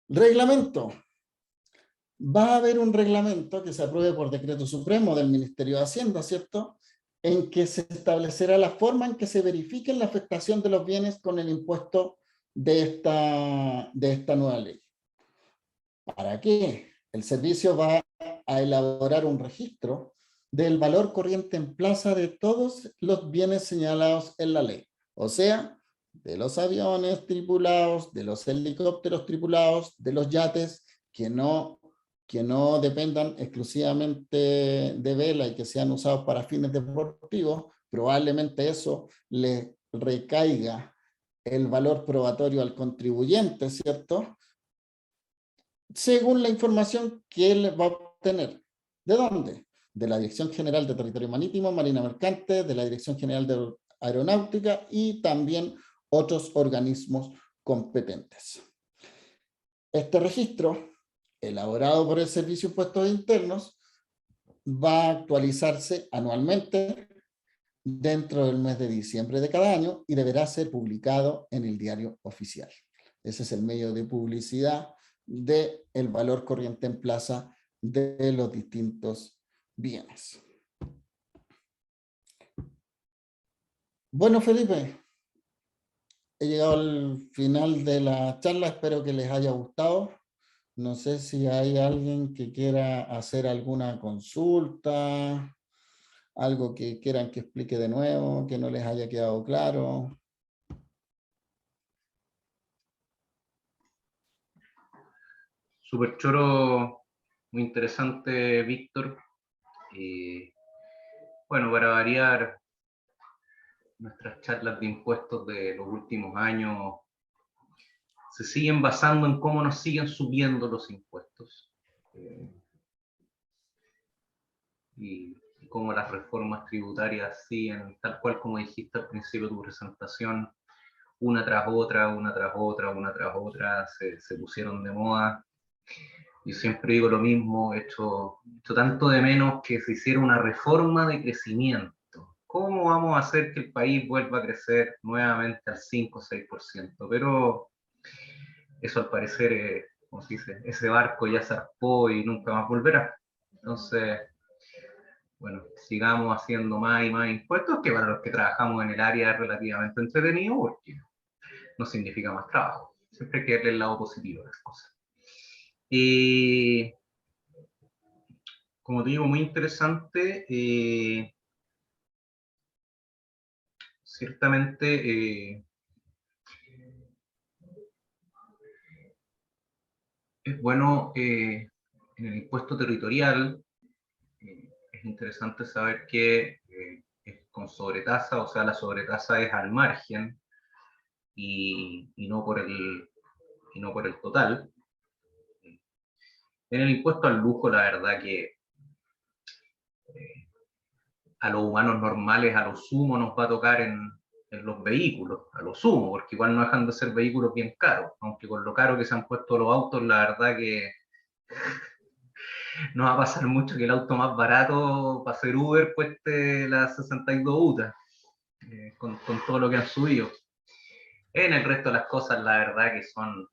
Reglamento. Va a haber un reglamento que se apruebe por decreto supremo del Ministerio de Hacienda, ¿cierto? En que se establecerá la forma en que se verifique la afectación de los bienes con el impuesto de esta nueva ley. ¿Para qué? El servicio va a elaborar un registro del valor corriente en plaza de todos los bienes señalados en la ley. O sea, de los aviones tripulados, de los helicópteros tripulados, de los yates que no dependan exclusivamente de vela y que sean usados para fines deportivos, probablemente eso le recaiga el valor probatorio al contribuyente, ¿cierto? Según la información que él va a obtener. ¿De dónde? De la Dirección General de Territorio Marítimo, Marina Mercante, de la Dirección General de Aeronáutica y también otros organismos competentes. Este registro, elaborado por el Servicio de Impuestos Internos, va a actualizarse anualmente dentro del mes de diciembre de cada año y deberá ser publicado en el diario oficial. Ese es el medio de publicidad del valor corriente en plaza de los distintos bienes. Bueno, Felipe, he llegado al final de la charla, espero que les haya gustado. No sé si hay alguien que quiera hacer alguna consulta, algo que quieran que explique de nuevo, que no les haya quedado claro. Súper choro, muy interesante, Víctor. Bueno, para variar, nuestras charlas de impuestos de los últimos años se siguen basando en cómo nos siguen subiendo los impuestos. Y cómo las reformas tributarias siguen, tal cual como dijiste al principio de tu presentación, una tras otra, una tras otra, una tras otra, se pusieron de moda. Yo siempre digo lo mismo, he hecho tanto de menos que se hiciera una reforma de crecimiento. ¿Cómo vamos a hacer que el país vuelva a crecer nuevamente al 5 o 6%? Pero eso al parecer, como se dice, ese barco ya zarpó y nunca más volverá. Entonces, bueno, sigamos haciendo más y más impuestos, que para los que trabajamos en el área es relativamente entretenido, porque no significa más trabajo. Siempre hay que verle el lado positivo a las cosas. Como te digo, muy interesante. Ciertamente, es bueno en el impuesto territorial, es interesante saber que es con sobretasa, o sea, la sobretasa es al margen y no por el total. En el impuesto al lujo, la verdad que a los humanos normales, a lo sumo, nos va a tocar en los vehículos, a lo sumo, porque igual no dejan de ser vehículos bien caros, aunque con lo caro que se han puesto los autos, la verdad que no va a pasar mucho que el auto más barato para hacer Uber cueste las 62 UTA, con todo lo que han subido. En el resto de las cosas, la verdad que son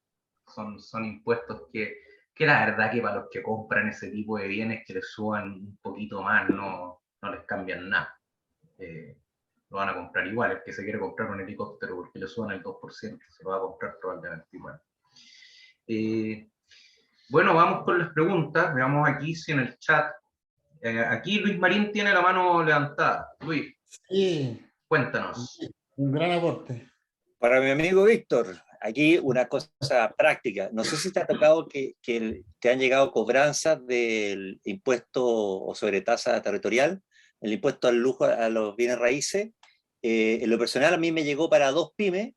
impuestos que la verdad que para los que compran ese tipo de bienes que les suban un poquito más no les cambian nada. Lo van a comprar igual. El que se quiere comprar un helicóptero porque le suban el 2%, se lo va a comprar probablemente igual. Bueno, vamos con las preguntas. Veamos aquí si en el chat. Aquí Luis Marín tiene la mano levantada. Luis, Sí, cuéntanos. un gran aporte. Para mi amigo Víctor, aquí una cosa práctica. No sé si te ha tocado que te han llegado cobranzas del impuesto o sobretasa territorial, el impuesto al lujo a los bienes raíces. En lo personal a mí me llegó para 2 pymes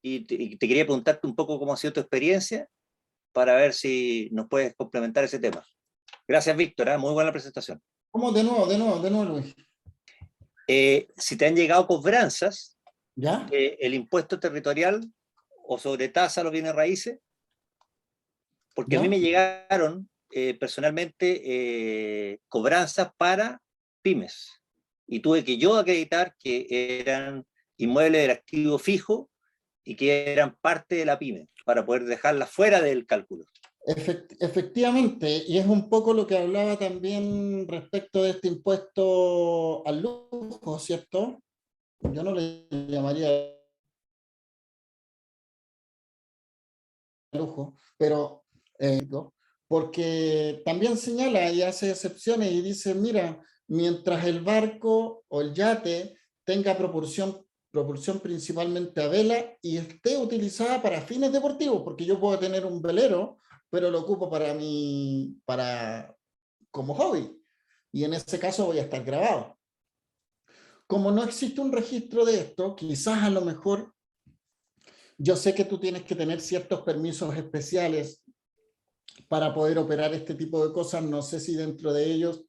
y te quería preguntarte un poco cómo ha sido tu experiencia para ver si nos puedes complementar ese tema. Gracias, Víctor. Muy buena presentación. ¿Cómo? De nuevo, Luis. Si te han llegado cobranzas, ¿Ya? el impuesto territorial o sobretasa a los bienes raíces, porque ¿Ya? a mí me llegaron personalmente cobranzas para pymes y tuve que yo acreditar que eran inmuebles del activo fijo y que eran parte de la pyme para poder dejarla fuera del cálculo. Efectivamente, y es un poco lo que hablaba también respecto de este impuesto al lujo, ¿cierto? Yo no le llamaría lujo, pero porque también señala y hace excepciones y dice, mira, mientras el barco o el yate tenga propulsión principalmente a vela y esté utilizada para fines deportivos, porque yo puedo tener un velero, pero lo ocupo como hobby, y en ese caso voy a estar grabado. Como no existe un registro de esto, quizás a lo mejor yo sé que tú tienes que tener ciertos permisos especiales para poder operar este tipo de cosas. No sé si dentro de ellos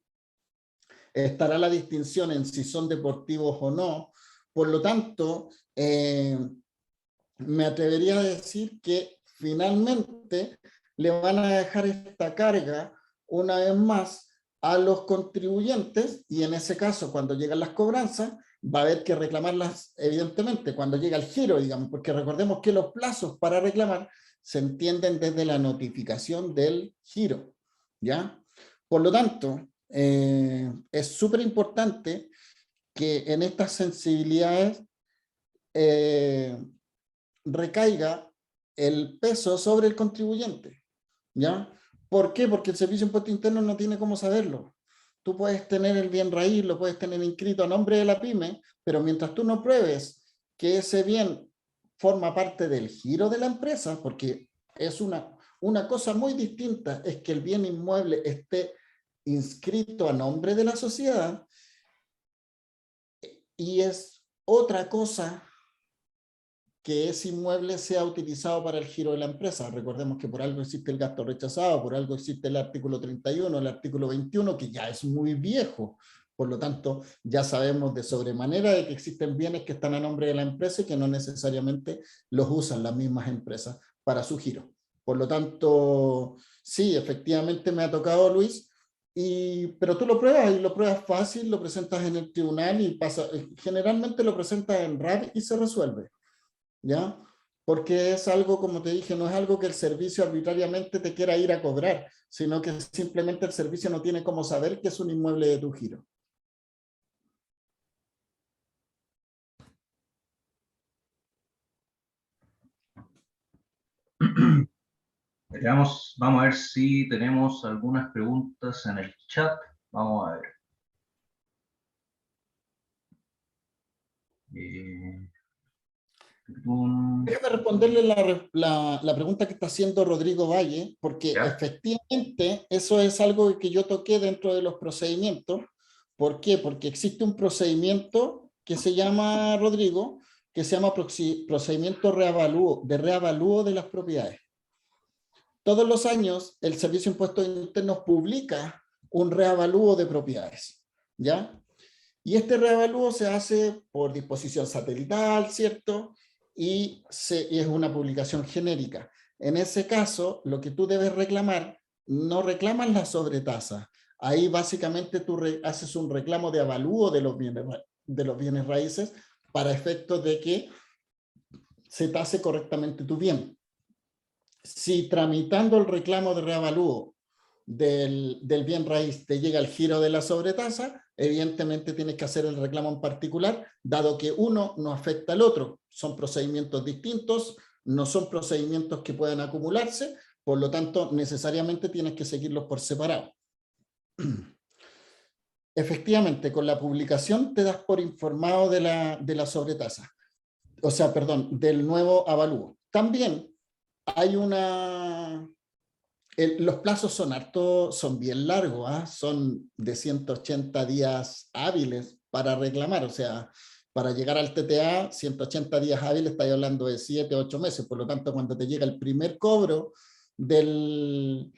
estará la distinción en si son deportivos o no. Por lo tanto, me atrevería a decir que finalmente le van a dejar esta carga una vez más a los contribuyentes, y en ese caso, cuando llegan las cobranzas, va a haber que reclamarlas, evidentemente, cuando llega el giro, digamos, porque recordemos que los plazos para reclamar se entienden desde la notificación del giro, ¿ya? Por lo tanto, es súper importante que en estas sensibilidades recaiga el peso sobre el contribuyente, ¿ya? ¿Por qué? Porque el Servicio de Impuesto Interno no tiene cómo saberlo. Tú puedes tener el bien raíz, lo puedes tener inscrito a nombre de la pyme, pero mientras tú no pruebes que ese bien forma parte del giro de la empresa, porque es una cosa muy distinta, es que el bien inmueble esté inscrito a nombre de la sociedad, y es otra cosa que ese inmueble sea utilizado para el giro de la empresa. Recordemos que por algo existe el gasto rechazado, por algo existe el artículo 31, el artículo 21, que ya es muy viejo. Por lo tanto, ya sabemos de sobremanera de que existen bienes que están a nombre de la empresa y que no necesariamente los usan las mismas empresas para su giro. Por lo tanto, sí, efectivamente me ha tocado, Luis, pero tú lo pruebas y lo pruebas fácil, lo presentas en el tribunal y pasa, generalmente lo presentas en RAD y se resuelve. ¿Ya? Porque es algo, como te dije, no es algo que el servicio arbitrariamente te quiera ir a cobrar, sino que simplemente el servicio no tiene cómo saber que es un inmueble de tu giro. Vamos a ver si tenemos algunas preguntas en el chat. Vamos a ver. Déjame responderle la pregunta que está haciendo Rodrigo Valle, porque ¿Ya? efectivamente eso es algo que yo toqué dentro de los procedimientos. ¿Por qué? Porque existe un procedimiento que se llama, Rodrigo, que se llama procedimiento de reavalúo de las propiedades. Todos los años el Servicio de Impuestos Internos publica un reavalúo de propiedades, ¿ya? Y este reavalúo se hace por disposición satelital, ¿cierto? Y es una publicación genérica. En ese caso, lo que tú debes reclamar, no reclamas la sobretasa. Ahí básicamente tú haces un reclamo de avalúo de los bienes raíces para efectos de que se tase correctamente tu bien. Si tramitando el reclamo de reavalúo del bien raíz te llega el giro de la sobretasa, evidentemente tienes que hacer el reclamo en particular, dado que uno no afecta al otro. Son procedimientos distintos, no son procedimientos que puedan acumularse, por lo tanto, necesariamente tienes que seguirlos por separado. Efectivamente, con la publicación te das por informado de la sobretasa, o sea, perdón, del nuevo avalúo. También hay los plazos son bien largos, ¿eh? Son de 180 días hábiles para reclamar, o sea, para llegar al TTA, 180 días hábiles, estáis hablando de 7, 8 meses, por lo tanto, cuando te llega el primer cobro de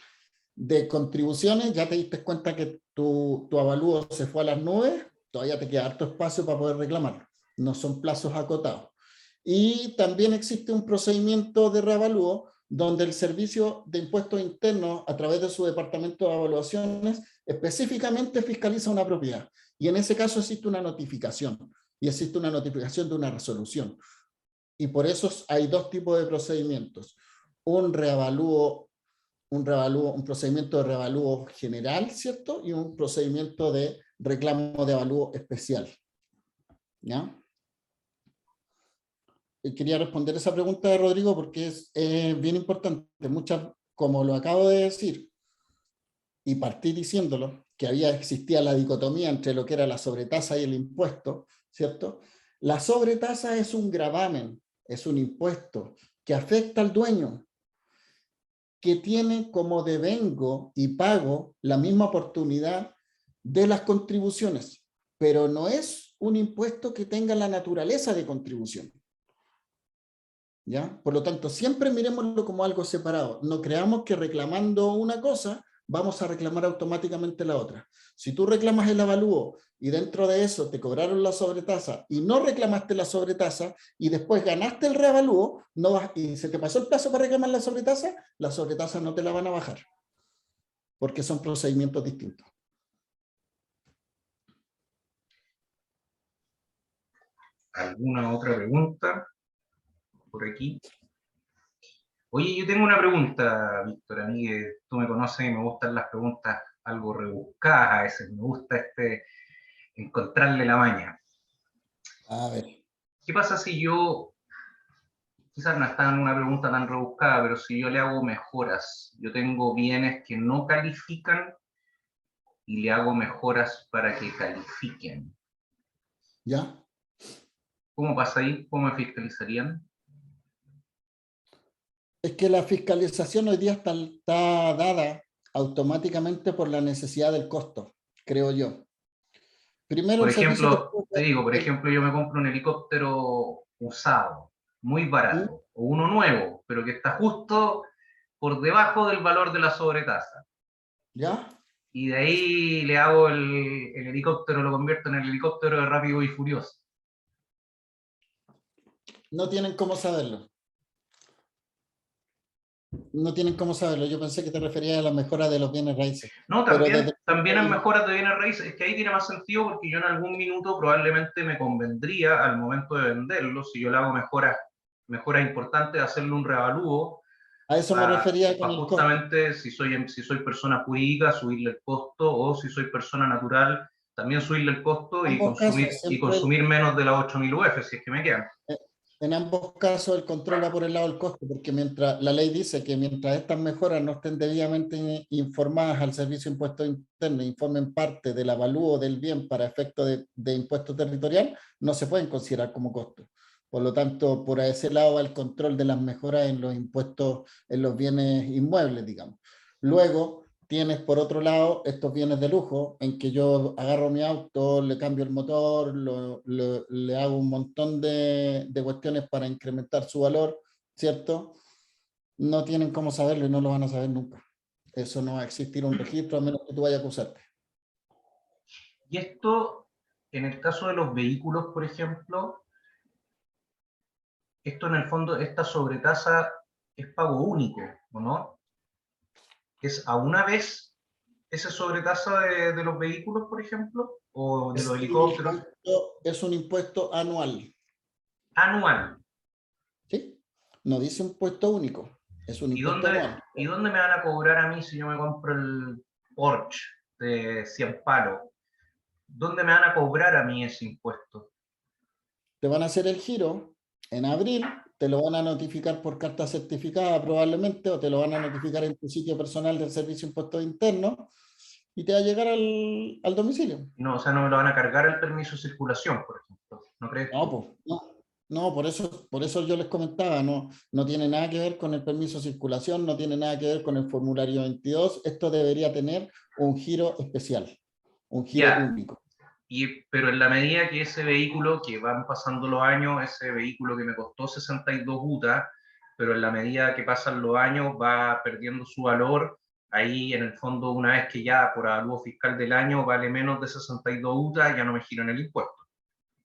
contribuciones, ya te diste cuenta que tu avalúo se fue a las nubes, todavía te queda harto espacio para poder reclamar, no son plazos acotados. Y también existe un procedimiento de reavalúo donde el Servicio de Impuestos Internos, a través de su departamento de evaluaciones, específicamente fiscaliza una propiedad. Y en ese caso existe una notificación, y existe una notificación de una resolución. Y por eso hay dos tipos de procedimientos. Un procedimiento de reavalúo general, ¿cierto? Y un procedimiento de reclamo de avalúo especial. ¿Ya? Quería responder esa pregunta de Rodrigo porque es bien importante. Como lo acabo de decir, y partí diciéndolo, que existía la dicotomía entre lo que era la sobretasa y el impuesto, ¿cierto? La sobretasa es un gravamen, es un impuesto que afecta al dueño, que tiene como devengo y pago la misma oportunidad de las contribuciones, pero no es un impuesto que tenga la naturaleza de contribución. ¿Ya? Por lo tanto, siempre miremoslo como algo separado. No creamos que reclamando una cosa vamos a reclamar automáticamente la otra. Si tú reclamas el avalúo y dentro de eso te cobraron la sobretasa y no reclamaste la sobretasa y después ganaste el reavalúo y se te pasó el plazo para reclamar la sobretasa no te la van a bajar, porque son procedimientos distintos. ¿Alguna otra pregunta por aquí? Oye, yo tengo una pregunta, Víctor, a mí que tú me conoces y me gustan las preguntas algo rebuscadas a veces, me gusta encontrarle la maña. A ver. ¿Qué pasa si yo, quizás no está en una pregunta tan rebuscada, pero si yo le hago mejoras, yo tengo bienes que no califican y le hago mejoras para que califiquen? ¿Ya? ¿Cómo pasa ahí? ¿Cómo me fiscalizarían? Es que la fiscalización hoy día está dada automáticamente por la necesidad del costo, creo yo. Primero, Por el servicio de... ejemplo, te digo, por ejemplo, yo me compro un helicóptero usado, muy barato, o uno nuevo, pero que está justo por debajo del valor de la sobretasa. ¿Ya? Y de ahí le hago el helicóptero, lo convierto en el helicóptero de Rápido y Furioso. No tienen cómo saberlo. No tienen cómo saberlo. Yo pensé que te referías a la mejora de los bienes raíces. No, Pero también en mejoras de bienes raíces, es que ahí tiene más sentido porque yo en algún minuto probablemente me convendría al momento de venderlo, si yo le hago mejoras importantes, hacerle un reavalúo, a eso me refería con el costo. justamente si soy persona jurídica, subirle el costo, o si soy persona natural, también subirle el costo y consumir menos de las 8.000 UF, si es que me quedan. En ambos casos el control va por el lado del costo, porque mientras la ley dice que mientras estas mejoras no estén debidamente informadas al Servicio de Impuestos Internos y formen parte del avalúo del bien para efecto de impuesto territorial, no se pueden considerar como costo. Por lo tanto, por ese lado va el control de las mejoras en los impuestos en los bienes inmuebles, digamos. Luego, tienes por otro lado estos bienes de lujo, en que yo agarro mi auto, le cambio el motor, le hago un montón de cuestiones para incrementar su valor, ¿cierto? No tienen cómo saberlo y no lo van a saber nunca. Eso no va a existir un registro a menos que tú vayas a acusarte. Y esto, en el caso de los vehículos, por ejemplo, esto en el fondo, esta sobretasa es pago único, ¿o no? ¿Es a una vez esa sobretasa de los vehículos, por ejemplo? ¿O de los helicópteros? Es un impuesto anual, Anual. ¿sí? No dice impuesto único, es un ¿Y impuesto anual. dónde me van a cobrar a mí si yo me compro el Porsche de 100 palos? ¿Dónde me van a cobrar a mí ese impuesto? Te van a hacer el giro en abril, te lo van a notificar por carta certificada probablemente, o te lo van a notificar en tu sitio personal del Servicio de Impuestos Internos, y te va a llegar al domicilio. No, o sea, no me lo van a cargar el permiso de circulación, por ejemplo. ¿No crees No, tú? pues, no, por eso yo les comentaba, no tiene nada que ver con el permiso de circulación, no tiene nada que ver con el formulario 22, esto debería tener un giro especial, un giro Ya, único. pero en la medida que ese vehículo, que van pasando los años, ese vehículo que me costó 62 UTA, pero en la medida que pasan los años va perdiendo su valor, ahí en el fondo, una vez que ya por avalúo fiscal del año vale menos de 62 UTA, ya no me giran el impuesto.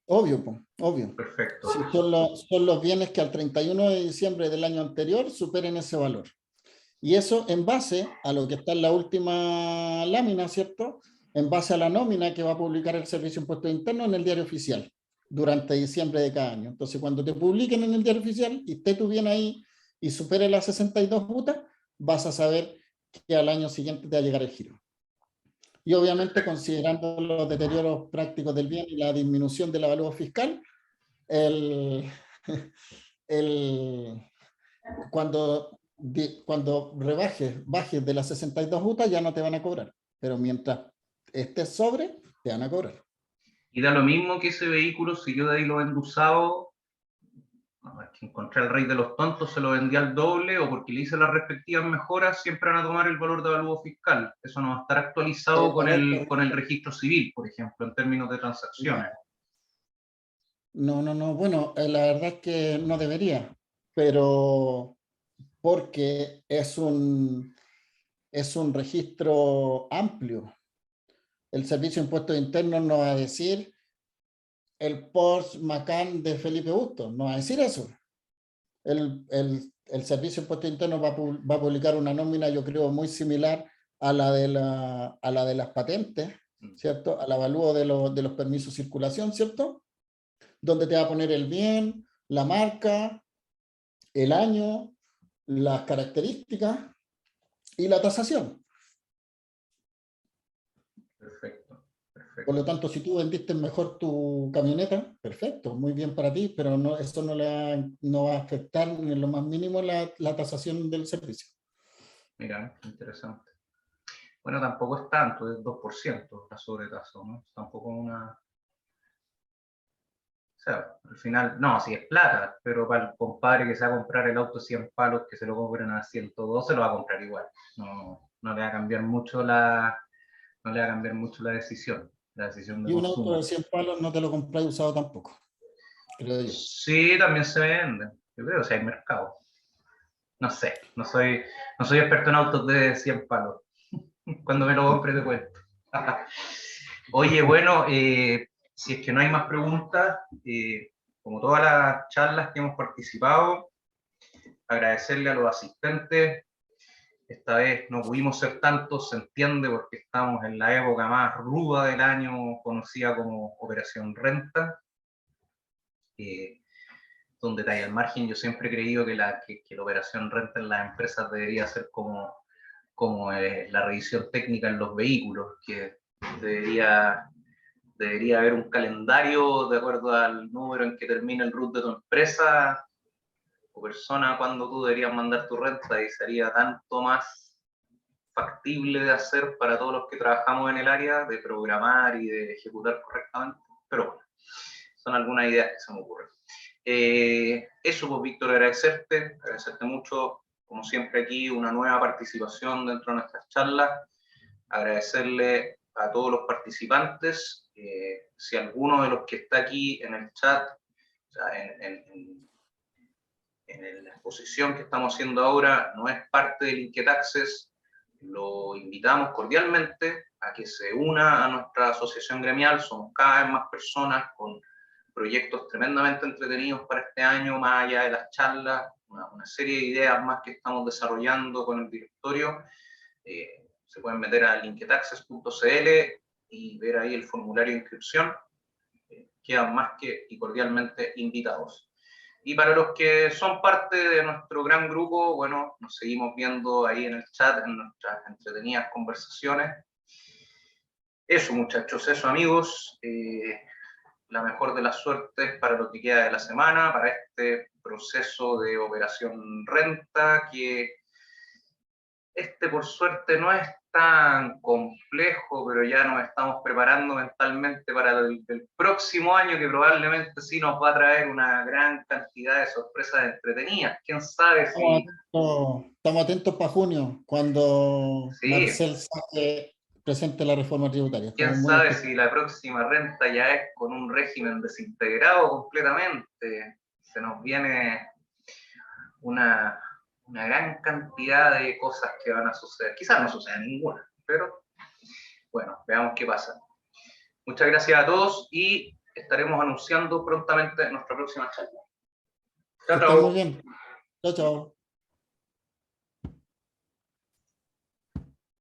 Obvio, po, obvio. Perfecto. Sí, son los bienes que al 31 de diciembre del año anterior superen ese valor. Y eso en base a lo que está en la última lámina, ¿cierto? En base a la nómina que va a publicar el Servicio de Impuestos Internos en el diario oficial durante diciembre de cada año. Entonces, cuando te publiquen en el diario oficial y esté tu bien ahí y supere las 62 UTAs, vas a saber que al año siguiente te va a llegar el giro. Y obviamente, considerando los deterioros prácticos del bien y la disminución del avalúo fiscal, el, el, cuando bajes de las 62 UTAs ya no te van a cobrar, pero mientras estés sobre, te van a cobrar. Y da lo mismo que ese vehículo, si yo de ahí lo vendo usado, no, es que encontré al rey de los tontos, se lo vendí al doble, o porque le hice las respectivas mejoras, siempre van a tomar el valor de avalúo fiscal. Eso no va a estar actualizado con el registro civil, por ejemplo, en términos de transacciones. No. Bueno, la verdad es que no debería, pero porque es un registro amplio. El Servicio de Impuestos Internos no va a decir el Porsche Macan de Felipe Bustos, no va a decir eso. El Servicio de Impuestos Internos va a publicar una nómina, yo creo, muy similar a la de las patentes, ¿cierto? Al avalúo de los permisos de circulación, ¿cierto? Donde te va a poner el bien, la marca, el año, las características y la tasación. Perfecto, Por lo perfecto. tanto, si tú vendiste mejor tu camioneta, perfecto, muy bien para ti, pero no, eso no va a afectar ni en lo más mínimo la tasación del servicio. Mira, interesante. Bueno, tampoco es tanto, es 2% la sobretasa, ¿no? Tampoco una... O sea, al final, no, sí es plata, pero para el compadre que se va a comprar el auto 100 palos, que se lo compren a 102, se lo va a comprar igual. No le va a cambiar mucho no le va a cambiar mucho la decisión de Y un auto de consumo. 100 palos no te lo compras usado tampoco, creo yo. Sí, también se vende. Yo creo que sí hay mercado. No sé, no soy experto en autos de 100 palos. Cuando me lo compre te cuento. Oye, bueno, si es que no hay más preguntas, como todas las charlas que hemos participado, agradecerle a los asistentes. Esta vez no pudimos ser tantos, se entiende, porque estamos en la época más ruda del año, conocida como Operación Renta. Donde detalle al margen, yo siempre he creído que la operación renta en las empresas debería ser como la revisión técnica en los vehículos, que debería haber un calendario de acuerdo al número en que termina el RUT de tu empresa o persona cuando tú deberías mandar tu renta, y sería tanto más factible de hacer para todos los que trabajamos en el área, de programar y de ejecutar correctamente. Pero bueno, son algunas ideas que se me ocurren. Eso, pues, Víctor, agradecerte mucho, como siempre aquí, una nueva participación dentro de nuestras charlas, agradecerle a todos los participantes, si alguno de los que está aquí en el chat, o sea, en la exposición que estamos haciendo ahora, no es parte del Inquiet Access, lo invitamos cordialmente a que se una a nuestra asociación gremial. Somos cada vez más personas con proyectos tremendamente entretenidos para este año, más allá de las charlas, una serie de ideas más que estamos desarrollando con el directorio. Se pueden meter a inquietaccess.cl y ver ahí el formulario de inscripción. Quedan más que y cordialmente invitados. Y para los que son parte de nuestro gran grupo, bueno, nos seguimos viendo ahí en el chat, en nuestras entretenidas conversaciones. Eso, muchachos, eso, amigos. La mejor de las suertes para lo que queda de la semana, para este proceso de operación renta, que por suerte no es tan complejo, pero ya nos estamos preparando mentalmente para el próximo año, que probablemente sí nos va a traer una gran cantidad de sorpresas entretenidas. ¿Quién sabe si... Estamos atentos para junio, cuando Sí, Marcel presente la reforma tributaria. quién Estamos muy sabe si expectantes. la próxima renta ya es con un régimen desintegrado completamente. Se nos viene una gran cantidad de cosas que van a suceder. Quizás no suceda ninguna, pero bueno, veamos qué pasa. Muchas gracias a todos y estaremos anunciando prontamente nuestra próxima charla. Que Chao, estén muy chao. bien. Chao, chao.